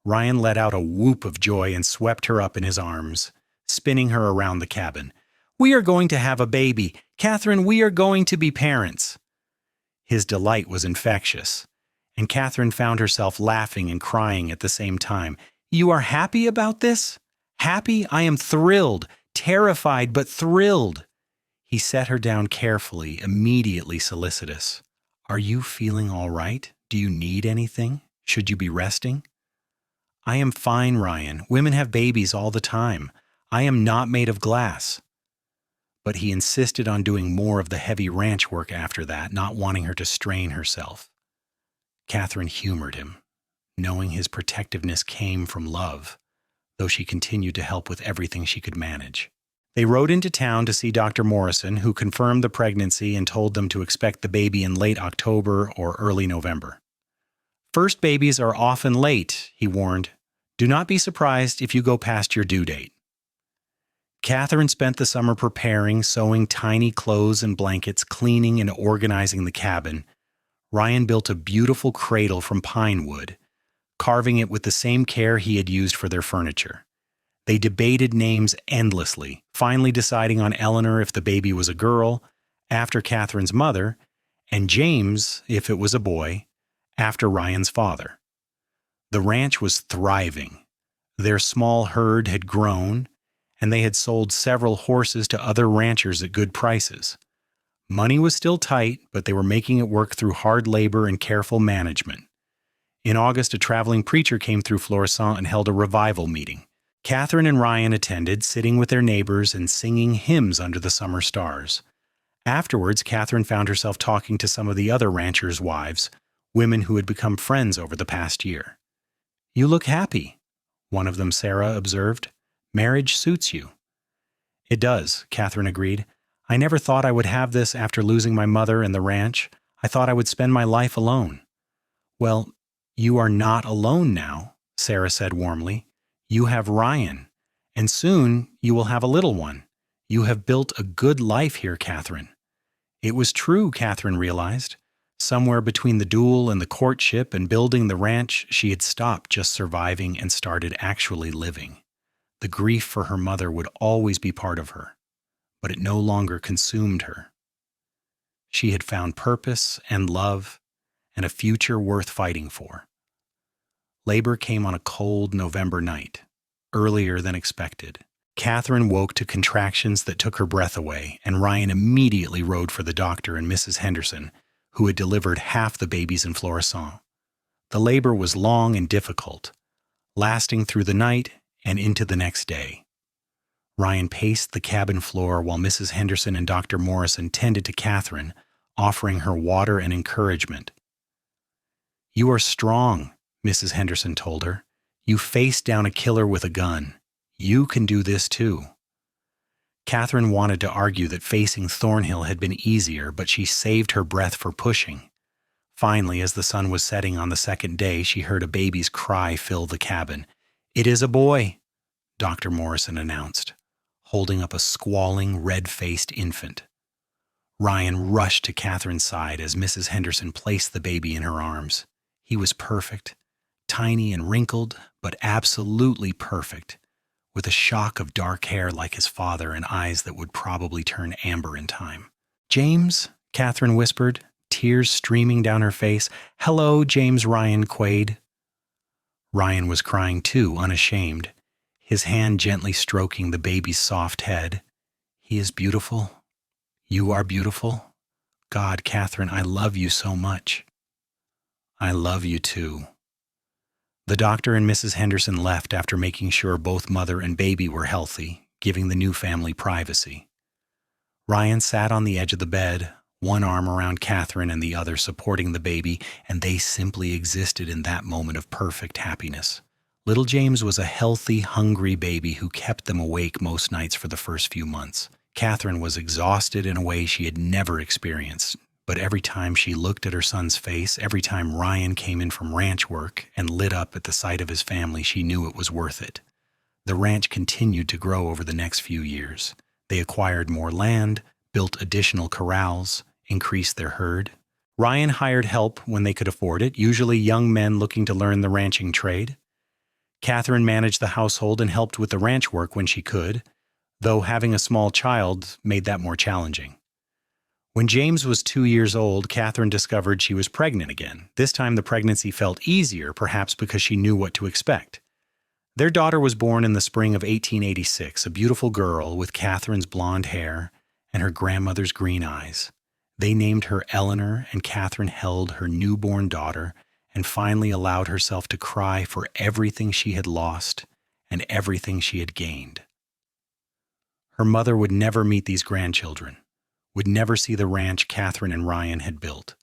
Ryan let out a whoop of joy and swept her up in his arms, spinning her around the cabin. "We are going to have a baby. Catherine, we are going to be parents." His delight was infectious, and Catherine found herself laughing and crying at the same time. "You are happy about this?" "Happy? I am thrilled. Terrified, but thrilled." He set her down carefully, immediately solicitous. "Are you feeling all right? Do you need anything? Should you be resting?" "I am fine, Ryan. Women have babies all the time. I am not made of glass." But he insisted on doing more of the heavy ranch work after that, not wanting her to strain herself. Catherine humored him, knowing his protectiveness came from love, though she continued to help with everything she could manage. They rode into town to see Dr. Morrison, who confirmed the pregnancy and told them to expect the baby in late October or early November. "First babies are often late," he warned. "Do not be surprised if you go past your due date." Catherine spent the summer preparing, sewing tiny clothes and blankets, cleaning and organizing the cabin. Ryan built a beautiful cradle from pine wood, carving it with the same care he had used for their furniture. They debated names endlessly, finally deciding on Eleanor if the baby was a girl, after Catherine's mother, and James, if it was a boy, after Ryan's father. The ranch was thriving. Their small herd had grown, and they had sold several horses to other ranchers at good prices. Money was still tight, but they were making it work through hard labor and careful management. In August, a traveling preacher came through Florissant and held a revival meeting. Catherine and Ryan attended, sitting with their neighbors and singing hymns under the summer stars. Afterwards, Catherine found herself talking to some of the other ranchers' wives, women who had become friends over the past year. "You look happy," one of them, Sarah, observed. "Marriage suits you." "It does," Catherine agreed. I never thought I would have this after losing my mother and the ranch. I thought I would spend my life alone." "Well, you are not alone now," Sarah said warmly. "You have Ryan, and soon you will have a little one. You have built a good life here, Catherine." It was true, Catherine realized. Somewhere between the duel and the courtship and building the ranch, she had stopped just surviving and started actually living. The grief for her mother would always be part of her, but it no longer consumed her. She had found purpose and love and a future worth fighting for. Labor came on a cold November night, earlier than expected. Catherine woke to contractions that took her breath away, and Ryan immediately rode for the doctor and Mrs. Henderson, who had delivered half the babies in Florissant. The labor was long and difficult, lasting through the night and into the next day. Ryan paced the cabin floor while Mrs. Henderson and Dr. Morrison tended to Catherine, offering her water and encouragement. "You are strong," Mrs. Henderson told her. "You faced down a killer with a gun. You can do this too." Catherine wanted to argue that facing Thornhill had been easier, but she saved her breath for pushing. Finally, as the sun was setting on the second day, she heard a baby's cry fill the cabin. "It is a boy," Dr. Morrison announced, holding up a squalling, red-faced infant. Ryan rushed to Catherine's side as Mrs. Henderson placed the baby in her arms. He was perfect, tiny and wrinkled, but absolutely perfect, with a shock of dark hair like his father and eyes that would probably turn amber in time. "James," Catherine whispered, tears streaming down her face. "Hello, James," Ryan quaid. Ryan was crying too, unashamed, his hand gently stroking the baby's soft head. "He is beautiful. You are beautiful. God, Catherine, I love you so much." "I love you too." The doctor and Mrs. Henderson left after making sure both mother and baby were healthy, giving the new family privacy. Ryan sat on the edge of the bed, one arm around Catherine and the other supporting the baby, and they simply existed in that moment of perfect happiness. Little James was a healthy, hungry baby who kept them awake most nights for the first few months. Catherine was exhausted in a way she had never experienced, but every time she looked at her son's face, every time Ryan came in from ranch work and lit up at the sight of his family, she knew it was worth it. The ranch continued to grow over the next few years. They acquired more land, built additional corrals, increased their herd. Ryan hired help when they could afford it, usually young men looking to learn the ranching trade. Catherine managed the household and helped with the ranch work when she could, though having a small child made that more challenging. When James was 2 years old, Catherine discovered she was pregnant again. This time the pregnancy felt easier, perhaps because she knew what to expect. Their daughter was born in the spring of 1886, a beautiful girl with Catherine's blonde hair and her grandmother's green eyes. They named her Eleanor, and Catherine held her newborn daughter and finally allowed herself to cry for everything she had lost and everything she had gained. Her mother would never meet these grandchildren, would never see the ranch Catherine and Ryan had built.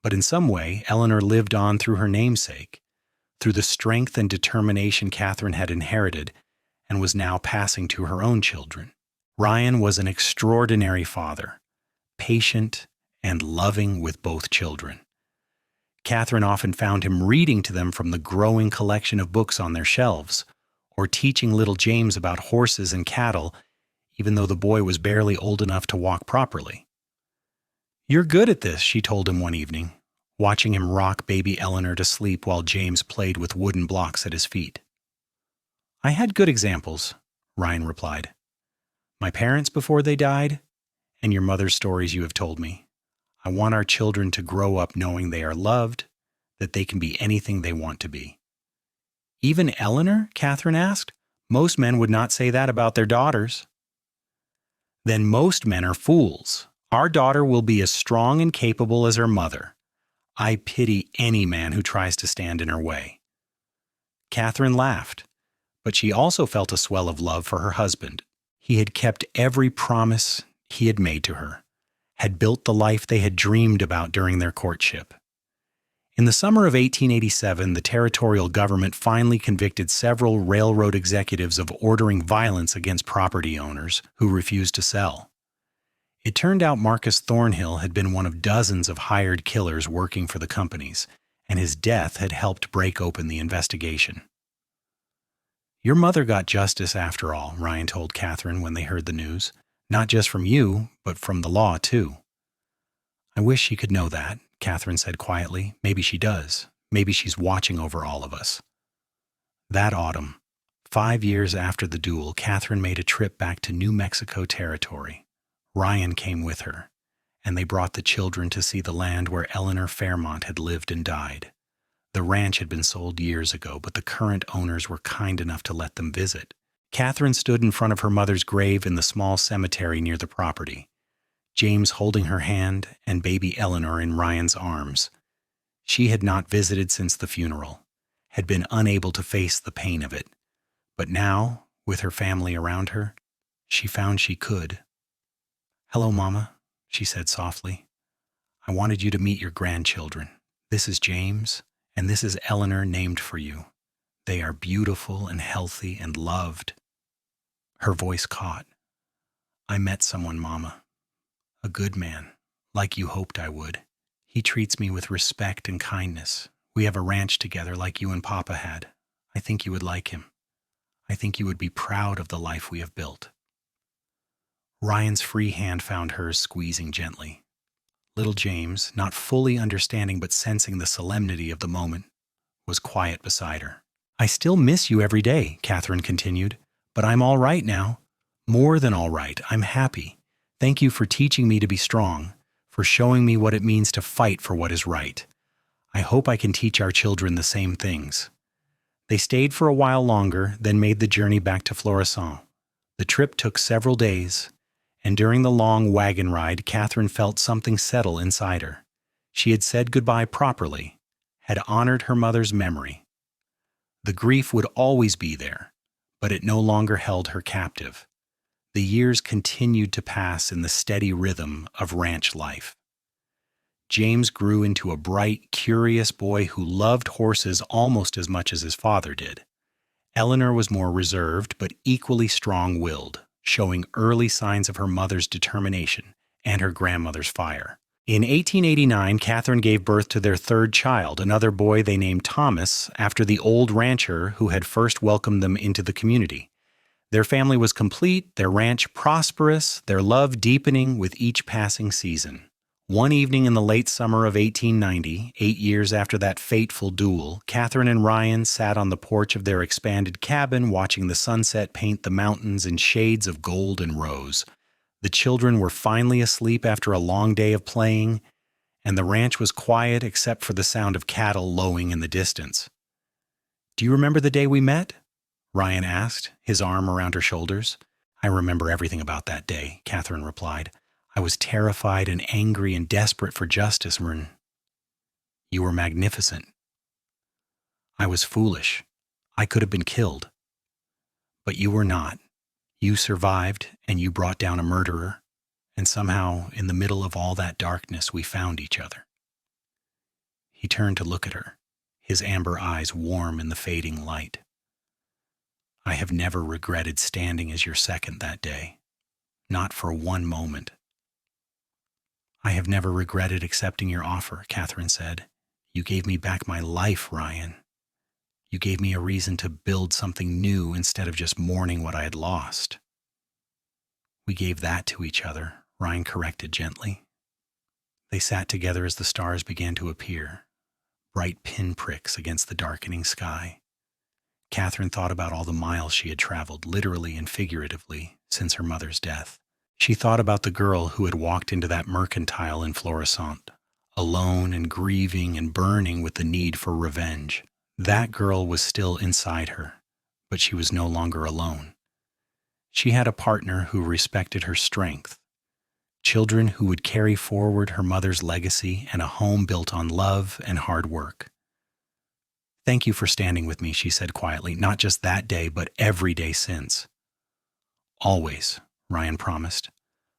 But in some way, Eleanor lived on through her namesake, through the strength and determination Catherine had inherited and was now passing to her own children. Ryan was an extraordinary father, patient and loving with both children. Catherine often found him reading to them from the growing collection of books on their shelves, or teaching little James about horses and cattle, even though the boy was barely old enough to walk properly. "You're good at this," she told him one evening, watching him rock baby Eleanor to sleep while James played with wooden blocks at his feet. "I had good examples," Ryan replied. "My parents before they died, and your mother's stories you have told me. I want our children to grow up knowing they are loved, that they can be anything they want to be." "Even Eleanor?" Catherine asked. "Most men would not say that about their daughters." "Then most men are fools. Our daughter will be as strong and capable as her mother. I pity any man who tries to stand in her way." Catherine laughed, but she also felt a swell of love for her husband. He had kept every promise he had made to her, had built the life they had dreamed about during their courtship. In the summer of 1887, the territorial government finally convicted several railroad executives of ordering violence against property owners who refused to sell. It turned out Marcus Thornhill had been one of dozens of hired killers working for the companies, and his death had helped break open the investigation. Your mother got justice after all, Ryan told Catherine when they heard the news. Not just from you, but from the law, too. I wish she could know that, Catherine said quietly. Maybe she does. Maybe she's watching over all of us. That autumn, 5 years after the duel, Catherine made a trip back to New Mexico territory. Ryan came with her, and they brought the children to see the land where Eleanor Fairmont had lived and died. The ranch had been sold years ago, but the current owners were kind enough to let them visit. Catherine stood in front of her mother's grave in the small cemetery near the property, James holding her hand and baby Eleanor in Ryan's arms. She had not visited since the funeral, had been unable to face the pain of it. But now, with her family around her, she found she could. "Hello, Mama," she said softly. "I wanted you to meet your grandchildren. This is James, and this is Eleanor named for you. They are beautiful and healthy and loved." Her voice caught. "I met someone, Mama. A good man, like you hoped I would. He treats me with respect and kindness. We have a ranch together like you and Papa had. I think you would like him. I think you would be proud of the life we have built." Ryan's free hand found hers, squeezing gently. Little James, not fully understanding but sensing the solemnity of the moment, was quiet beside her. "I still miss you every day," Catherine continued, "but I'm all right now. More than all right. I'm happy. Thank you for teaching me to be strong, for showing me what it means to fight for what is right. I hope I can teach our children the same things." They stayed for a while longer, then made the journey back to Florissant. The trip took several days, and during the long wagon ride, Catherine felt something settle inside her. She had said goodbye properly, had honored her mother's memory. The grief would always be there, but it no longer held her captive. The years continued to pass in the steady rhythm of ranch life. James grew into a bright, curious boy who loved horses almost as much as his father did. Eleanor was more reserved, but equally strong-willed, showing early signs of her mother's determination and her grandmother's fire. In 1889, Catherine gave birth to their third child, another boy they named Thomas, after the old rancher who had first welcomed them into the community. Their family was complete, their ranch prosperous, their love deepening with each passing season. One evening in the late summer of 1890, 8 years after that fateful duel, Catherine and Ryan sat on the porch of their expanded cabin watching the sunset paint the mountains in shades of gold and rose. The children were finally asleep after a long day of playing, and the ranch was quiet except for the sound of cattle lowing in the distance. "Do you remember the day we met?" Ryan asked, his arm around her shoulders. "I remember everything about that day," Catherine replied. "I was terrified and angry and desperate for justice, Mern. You were magnificent. I was foolish. I could have been killed. But you were not. You survived, and you brought down a murderer, and somehow, in the middle of all that darkness, we found each other." He turned to look at her, his amber eyes warm in the fading light. "I have never regretted standing as your second that day. Not for one moment." "I have never regretted accepting your offer," Catherine said. "You gave me back my life, Ryan. You gave me a reason to build something new instead of just mourning what I had lost." "We gave that to each other," Ryan corrected gently. They sat together as the stars began to appear, bright pinpricks against the darkening sky. Catherine thought about all the miles she had traveled, literally and figuratively, since her mother's death. She thought about the girl who had walked into that mercantile in Florissant, alone and grieving and burning with the need for revenge. That girl was still inside her, but she was no longer alone. She had a partner who respected her strength, children who would carry forward her mother's legacy, and a home built on love and hard work. "Thank you for standing with me," she said quietly, "not just that day, but every day since." "Always," Ryan promised,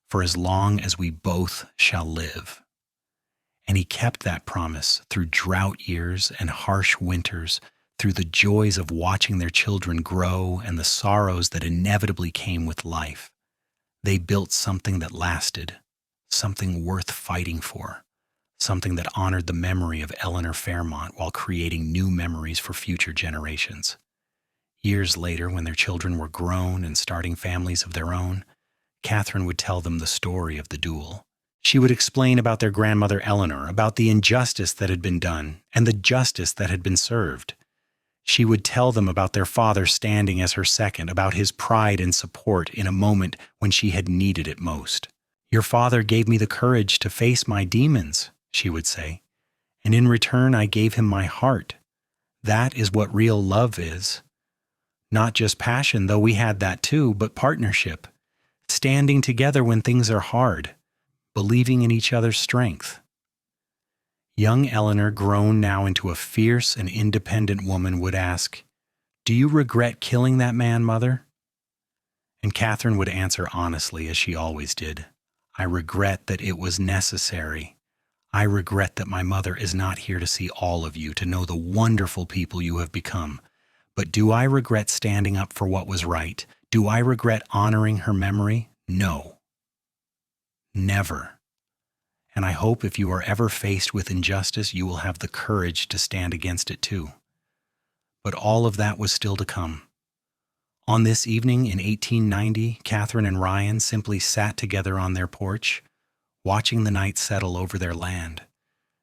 "for as long as we both shall live." And he kept that promise through drought years and harsh winters, through the joys of watching their children grow and the sorrows that inevitably came with life. They built something that lasted, something worth fighting for, something that honored the memory of Eleanor Fairmont while creating new memories for future generations. Years later, when their children were grown and starting families of their own, Catherine would tell them the story of the duel. She would explain about their grandmother Eleanor, about the injustice that had been done and the justice that had been served. She would tell them about their father standing as her second, about his pride and support in a moment when she had needed it most. "Your father gave me the courage to face my demons," she would say, "and in return I gave him my heart. That is what real love is. Not just passion, though we had that too, but partnership. Standing together when things are hard, believing in each other's strength." Young Eleanor, grown now into a fierce and independent woman, would ask, "Do you regret killing that man, Mother?" And Catherine would answer honestly, as she always did, "I regret that it was necessary. I regret that my mother is not here to see all of you, to know the wonderful people you have become. But do I regret standing up for what was right? Do I regret honoring her memory? No. Never. And I hope if you are ever faced with injustice, you will have the courage to stand against it too." But all of that was still to come. On this evening in 1890, Catherine and Ryan simply sat together on their porch, watching the night settle over their land,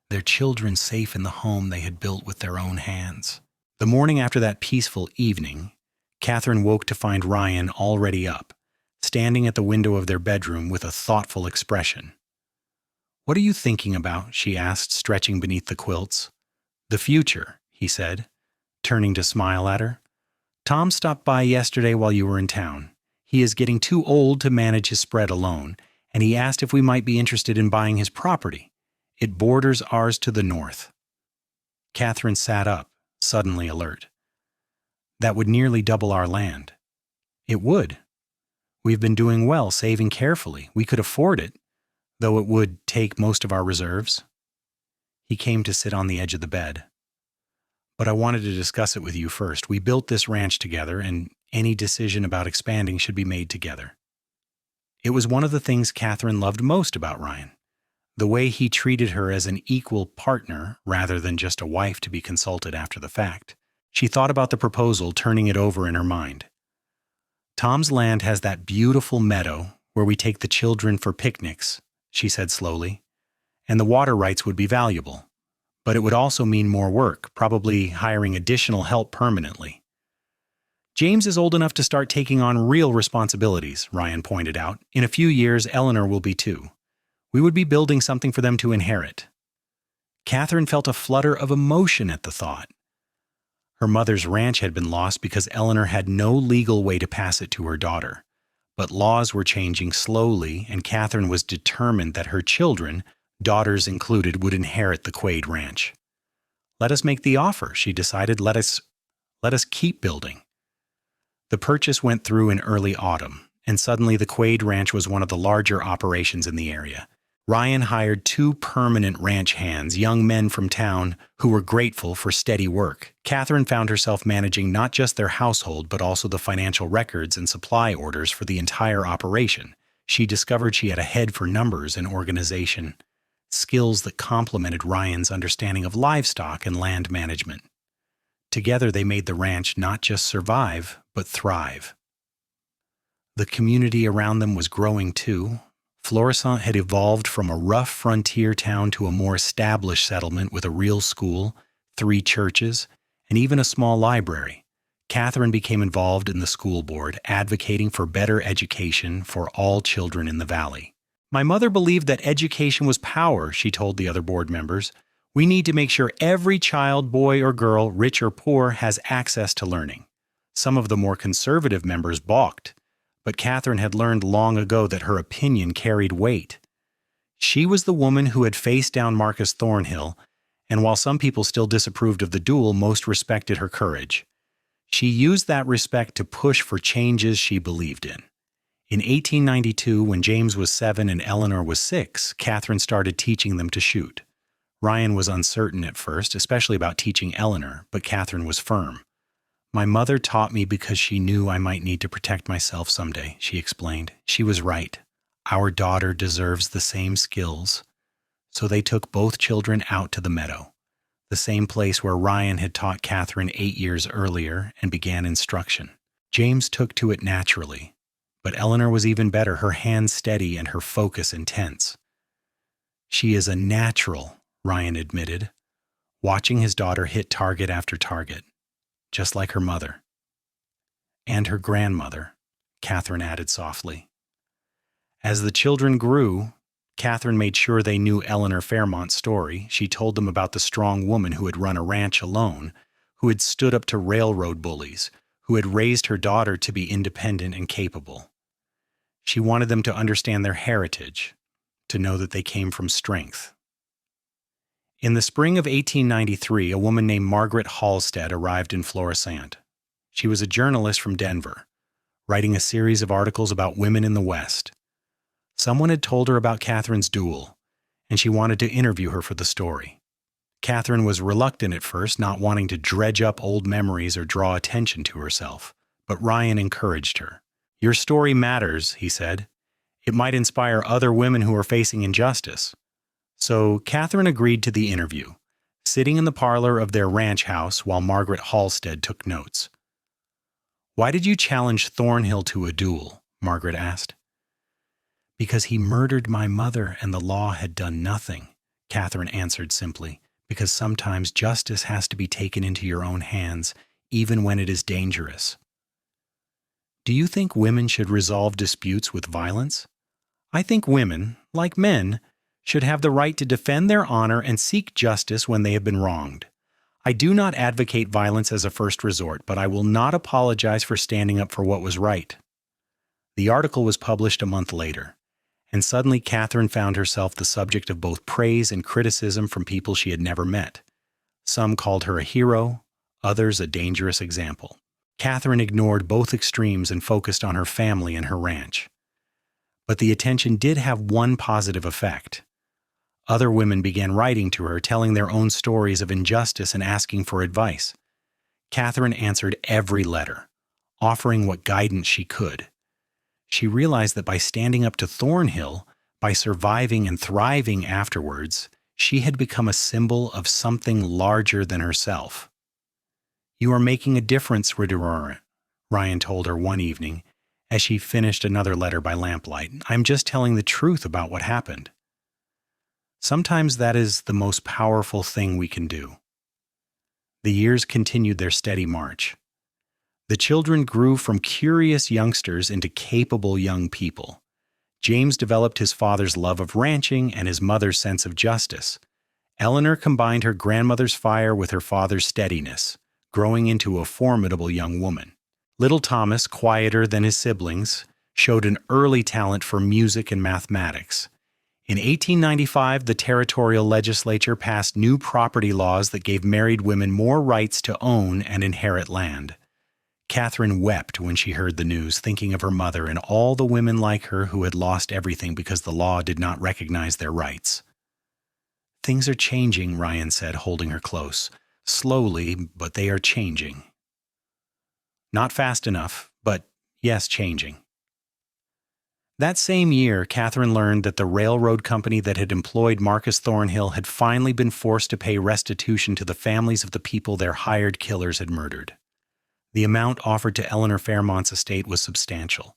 their children safe in the home they had built with their own hands. The morning after that peaceful evening, Catherine woke to find Ryan already up, standing at the window of their bedroom with a thoughtful expression. "What are you thinking about?" she asked, stretching beneath the quilts. "The future," he said, turning to smile at her. "Tom stopped by yesterday while you were in town. He is getting too old to manage his spread alone, and he asked if we might be interested in buying his property. It borders ours to the north." Catherine sat up, suddenly alert. "That would nearly double our land." "It would. We've been doing well, saving carefully. We could afford it, though it would take most of our reserves." He came to sit on the edge of the bed. "But I wanted to discuss it with you first. We built this ranch together, and any decision about expanding should be made together." It was one of the things Catherine loved most about Ryan, the way he treated her as an equal partner rather than just a wife to be consulted after the fact. She thought about the proposal, turning it over in her mind. "Tom's land has that beautiful meadow where we take the children for picnics," she said slowly, "and the water rights would be valuable. But it would also mean more work, probably hiring additional help permanently." "James is old enough to start taking on real responsibilities," Ryan pointed out. "In a few years, Eleanor will be too. We would be building something for them to inherit." Catherine felt a flutter of emotion at the thought. Her mother's ranch had been lost because Eleanor had no legal way to pass it to her daughter. But laws were changing slowly, and Catherine was determined that her children, daughters included, would inherit the Quaid Ranch. "Let us make the offer," she decided. Let us keep building." The purchase went through in early autumn, and suddenly the Quaid Ranch was one of the larger operations in the area. Ryan hired 2 permanent ranch hands, young men from town who were grateful for steady work. Catherine found herself managing not just their household, but also the financial records and supply orders for the entire operation. She discovered she had a head for numbers and organization, skills that complemented Ryan's understanding of livestock and land management. Together they made the ranch not just survive, but thrive. The community around them was growing too. Florissant had evolved from a rough frontier town to a more established settlement with a real school, 3 churches, and even a small library. Catherine became involved in the school board, advocating for better education for all children in the valley. "My mother believed that education was power," she told the other board members. "We need to make sure every child, boy or girl, rich or poor, has access to learning." Some of the more conservative members balked, but Catherine had learned long ago that her opinion carried weight. She was the woman who had faced down Marcus Thornhill, and while some people still disapproved of the duel, most respected her courage. She used that respect to push for changes she believed in. In 1892, when James was 7 and Eleanor was 6, Catherine started teaching them to shoot. Ryan was uncertain at first, especially about teaching Eleanor, but Catherine was firm. "My mother taught me because she knew I might need to protect myself someday," she explained. "She was right. Our daughter deserves the same skills. So they took both children out to the meadow, the same place where Ryan had taught Catherine 8 years earlier, and began instruction. James took to it naturally, but Eleanor was even better, her hands steady and her focus intense. She is a natural, Ryan admitted, watching his daughter hit target after target, just like her mother. And her grandmother, Catherine added softly. As the children grew, Catherine made sure they knew Eleanor Fairmont's story. She told them about the strong woman who had run a ranch alone, who had stood up to railroad bullies, who had raised her daughter to be independent and capable. She wanted them to understand their heritage, to know that they came from strength. In the spring of 1893, a woman named Margaret Halstead arrived in Florissant. She was a journalist from Denver, writing a series of articles about women in the West. Someone had told her about Catherine's duel, and she wanted to interview her for the story. Catherine was reluctant at first, not wanting to dredge up old memories or draw attention to herself, but Ryan encouraged her. "Your story matters," he said. "It might inspire other women who are facing injustice." So Catherine agreed to the interview, sitting in the parlor of their ranch house while Margaret Halstead took notes. "Why did you challenge Thornhill to a duel?" Margaret asked. "Because he murdered my mother and the law had done nothing," Catherine answered simply, "because sometimes justice has to be taken into your own hands, even when it is dangerous." "Do you think women should resolve disputes with violence?" "I think women, like men, should have the right to defend their honor and seek justice when they have been wronged. I do not advocate violence as a first resort, but I will not apologize for standing up for what was right." The article was published a month later, and suddenly Catherine found herself the subject of both praise and criticism from people she had never met. Some called her a hero, others a dangerous example. Catherine ignored both extremes and focused on her family and her ranch. But the attention did have one positive effect. Other women began writing to her, telling their own stories of injustice and asking for advice. Catherine answered every letter, offering what guidance she could. She realized that by standing up to Thornhill, by surviving and thriving afterwards, she had become a symbol of something larger than herself. "You are making a difference, Ridurora," Ryan told her one evening, as she finished another letter by lamplight. "I'm just telling the truth about what happened." Sometimes that is the most powerful thing we can do. The years continued their steady march. The children grew from curious youngsters into capable young people. James developed his father's love of ranching and his mother's sense of justice. Eleanor combined her grandmother's fire with her father's steadiness, growing into a formidable young woman. Little Thomas, quieter than his siblings, showed an early talent for music and mathematics. In 1895, the territorial legislature passed new property laws that gave married women more rights to own and inherit land. Catherine wept when she heard the news, thinking of her mother and all the women like her who had lost everything because the law did not recognize their rights. "Things are changing," Ryan said, holding her close. "Slowly, but they are changing. Not fast enough, but yes, changing." That same year, Catherine learned that the railroad company that had employed Marcus Thornhill had finally been forced to pay restitution to the families of the people their hired killers had murdered. The amount offered to Eleanor Fairmont's estate was substantial,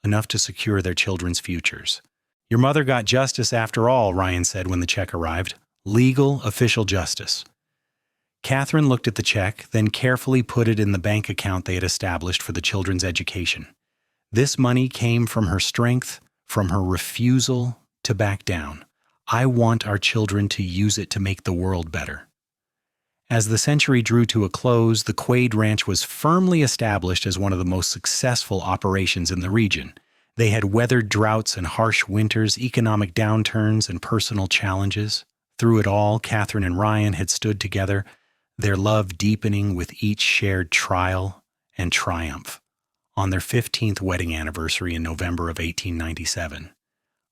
enough to secure their children's futures. "Your mother got justice after all," Ryan said when the check arrived. "Legal, official justice." Catherine looked at the check, then carefully put it in the bank account they had established for the children's education. This money came from her strength, from her refusal to back down. "I want our children to use it to make the world better." As the century drew to a close, the Quaid Ranch was firmly established as one of the most successful operations in the region. They had weathered droughts and harsh winters, economic downturns, and personal challenges. Through it all, Catherine and Ryan had stood together, their love deepening with each shared trial and triumph. On their 15th wedding anniversary in November of 1897,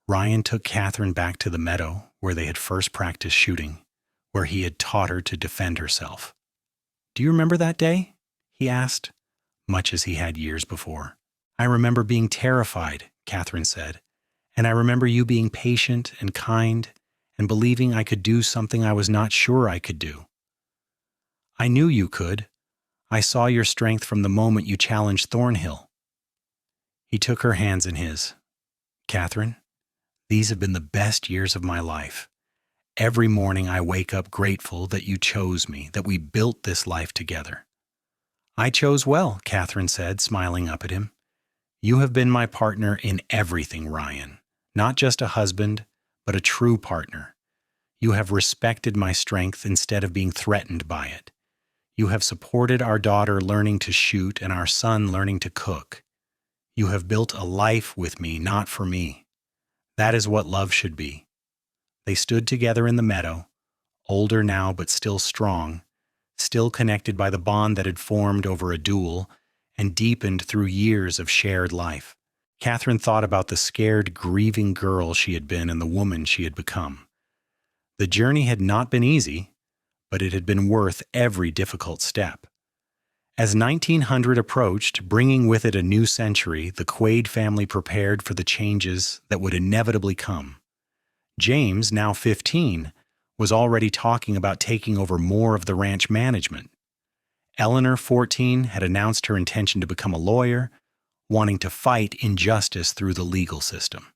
Ryan took Catherine back to the meadow where they had first practiced shooting, where he had taught her to defend herself. "Do you remember that day?" he asked, much as he had years before. "I remember being terrified," Catherine said, And I remember you being patient and kind and believing I could do something I was not sure I could do. I knew you could. I saw your strength from the moment you challenged Thornhill." He took her hands in his. "Catherine, these have been the best years of my life. Every morning I wake up grateful that you chose me, that we built this life together." "I chose well," Catherine said, smiling up at him. "You have been my partner in everything, Ryan. Not just a husband, but a true partner. You have respected my strength instead of being threatened by it. You have supported our daughter learning to shoot and our son learning to cook. You have built a life with me, not for me. That is what love should be." They stood together in the meadow, older now but still strong, still connected by the bond that had formed over a duel and deepened through years of shared life. Catherine thought about the scared, grieving girl she had been and the woman she had become. The journey had not been easy, but it had been worth every difficult step. As 1900 approached, bringing with it a new century, the Quaid family prepared for the changes that would inevitably come. James, now 15, was already talking about taking over more of the ranch management. Eleanor, 14, had announced her intention to become a lawyer, wanting to fight injustice through the legal system.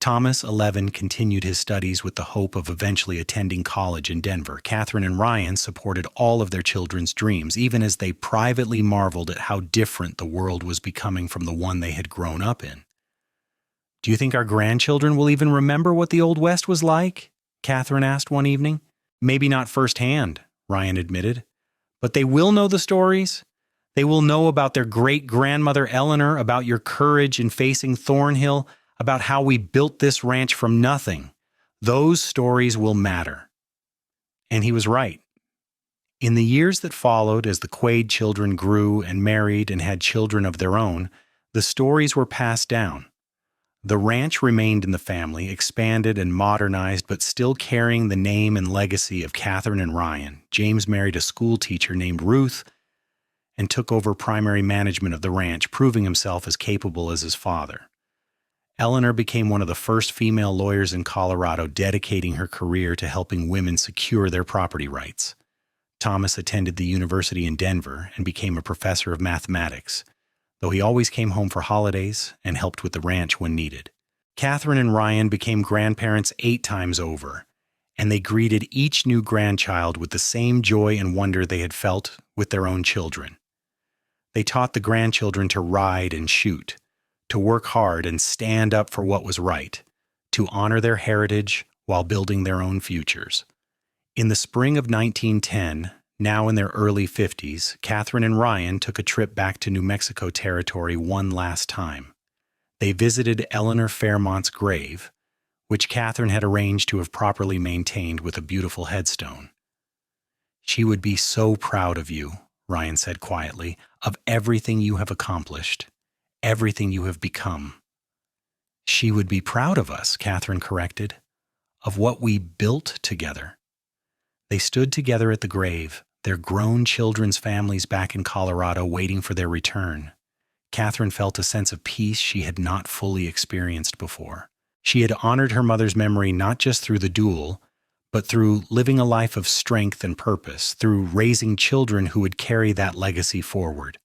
Thomas, 11, continued his studies with the hope of eventually attending college in Denver. Catherine and Ryan supported all of their children's dreams, even as they privately marveled at how different the world was becoming from the one they had grown up in. "Do you think our grandchildren will even remember what the Old West was like?" Catherine asked one evening. "Maybe not firsthand," Ryan admitted, "but they will know the stories. They will know about their great-grandmother Eleanor, about your courage in facing Thornhill, about how we built this ranch from nothing. Those stories will matter." And he was right. In the years that followed, as the Quaid children grew and married and had children of their own, the stories were passed down. The ranch remained in the family, expanded and modernized, but still carrying the name and legacy of Catherine and Ryan. James married a school teacher named Ruth and took over primary management of the ranch, proving himself as capable as his father. Eleanor became one of the first female lawyers in Colorado, dedicating her career to helping women secure their property rights. Thomas attended the university in Denver and became a professor of mathematics, though he always came home for holidays and helped with the ranch when needed. Catherine and Ryan became grandparents 8 times over, and they greeted each new grandchild with the same joy and wonder they had felt with their own children. They taught the grandchildren to ride and shoot, to work hard and stand up for what was right, to honor their heritage while building their own futures. In the spring of 1910, now in their early 50s, Catherine and Ryan took a trip back to New Mexico territory one last time. They visited Eleanor Fairmont's grave, which Catherine had arranged to have properly maintained with a beautiful headstone. "She would be so proud of you," Ryan said quietly, "of everything you have accomplished, everything you have become." "She would be proud of us," Catherine corrected, "of what we built together." They stood together at the grave, their grown children's families back in Colorado waiting for their return. Catherine felt a sense of peace she had not fully experienced before. She had honored her mother's memory not just through the duel, but through living a life of strength and purpose, through raising children who would carry that legacy forward.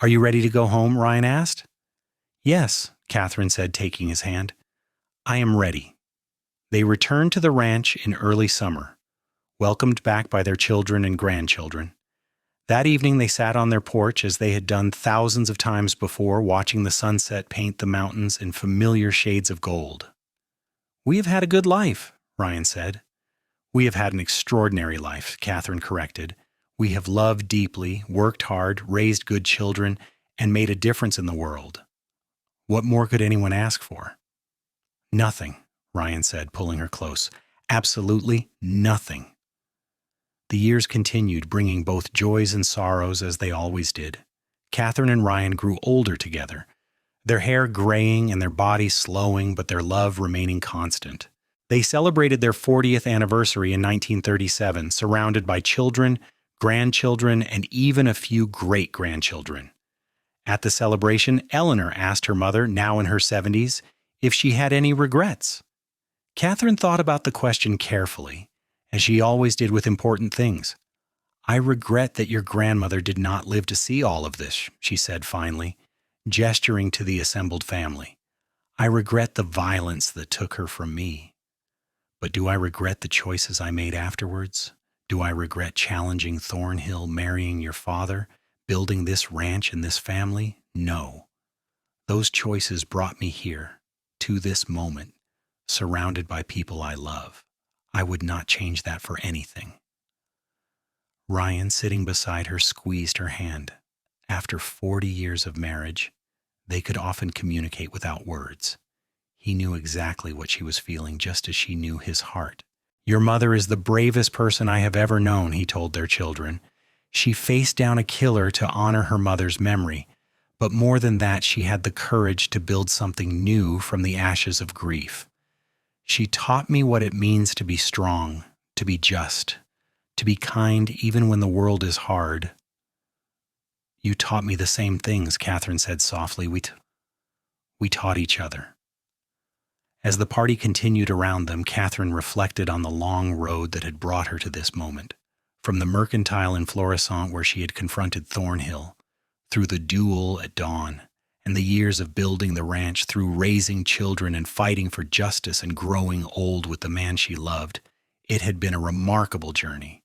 "Are you ready to go home?" Ryan asked. "Yes," Catherine said, taking his hand. "I am ready." They returned to the ranch in early summer, welcomed back by their children and grandchildren. That evening they sat on their porch as they had done thousands of times before, watching the sunset paint the mountains in familiar shades of gold. "We have had a good life," Ryan said. "We have had an extraordinary life," Catherine corrected. "We have loved deeply, worked hard, raised good children, and made a difference in the world. What more could anyone ask for?" "Nothing," Ryan said, pulling her close. "Absolutely nothing." The years continued, bringing both joys and sorrows as they always did. Catherine and Ryan grew older together, their hair graying and their bodies slowing, but their love remaining constant. They celebrated their 40th anniversary in 1937, surrounded by children, grandchildren, and even a few great-grandchildren. At the celebration, Eleanor asked her mother, now in her 70s, if she had any regrets. Catherine thought about the question carefully, as she always did with important things. I regret that your grandmother did not live to see all of this, she said finally, gesturing to the assembled family. I regret the violence that took her from me. But do I regret the choices I made afterwards? Do I regret challenging Thornhill, marrying your father, building this ranch and this family? No. Those choices brought me here, to this moment, surrounded by people I love. I would not change that for anything. Ryan, sitting beside her, squeezed her hand. After 40 years of marriage, they could often communicate without words. He knew exactly what she was feeling, just as she knew his heart. Your mother is the bravest person I have ever known, he told their children. She faced down a killer to honor her mother's memory, but more than that, she had the courage to build something new from the ashes of grief. She taught me what it means to be strong, to be just, to be kind even when the world is hard. You taught me the same things, Catherine said softly. We taught each other. As the party continued around them, Catherine reflected on the long road that had brought her to this moment. From the mercantile in Florissant where she had confronted Thornhill, through the duel at dawn, and the years of building the ranch, through raising children and fighting for justice and growing old with the man she loved, it had been a remarkable journey.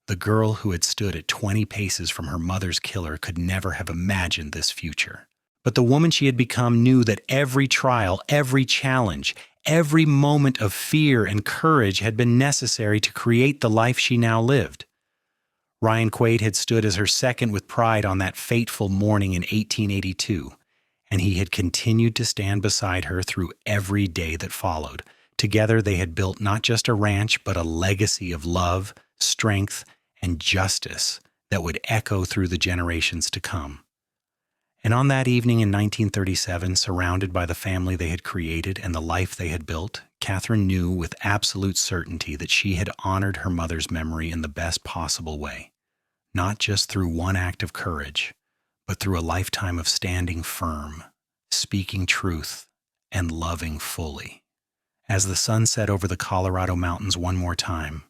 The girl who had stood at 20 paces from her mother's killer could never have imagined this future. But the woman she had become knew that every trial, every challenge, every moment of fear and courage had been necessary to create the life she now lived. Ryan Quaid had stood as her second with pride on that fateful morning in 1882, and he had continued to stand beside her through every day that followed. Together they had built not just a ranch, but a legacy of love, strength, and justice that would echo through the generations to come. And on that evening in 1937, surrounded by the family they had created and the life they had built, Catherine knew with absolute certainty that she had honored her mother's memory in the best possible way, not just through one act of courage, but through a lifetime of standing firm, speaking truth, and loving fully. As the sun set over the Colorado mountains one more time,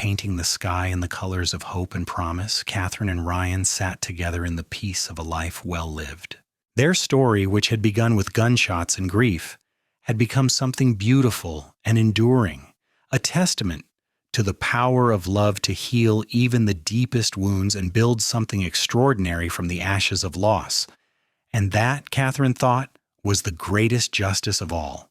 painting the sky in the colors of hope and promise, Catherine and Ryan sat together in the peace of a life well lived. Their story, which had begun with gunshots and grief, had become something beautiful and enduring, a testament to the power of love to heal even the deepest wounds and build something extraordinary from the ashes of loss. And that, Catherine thought, was the greatest justice of all.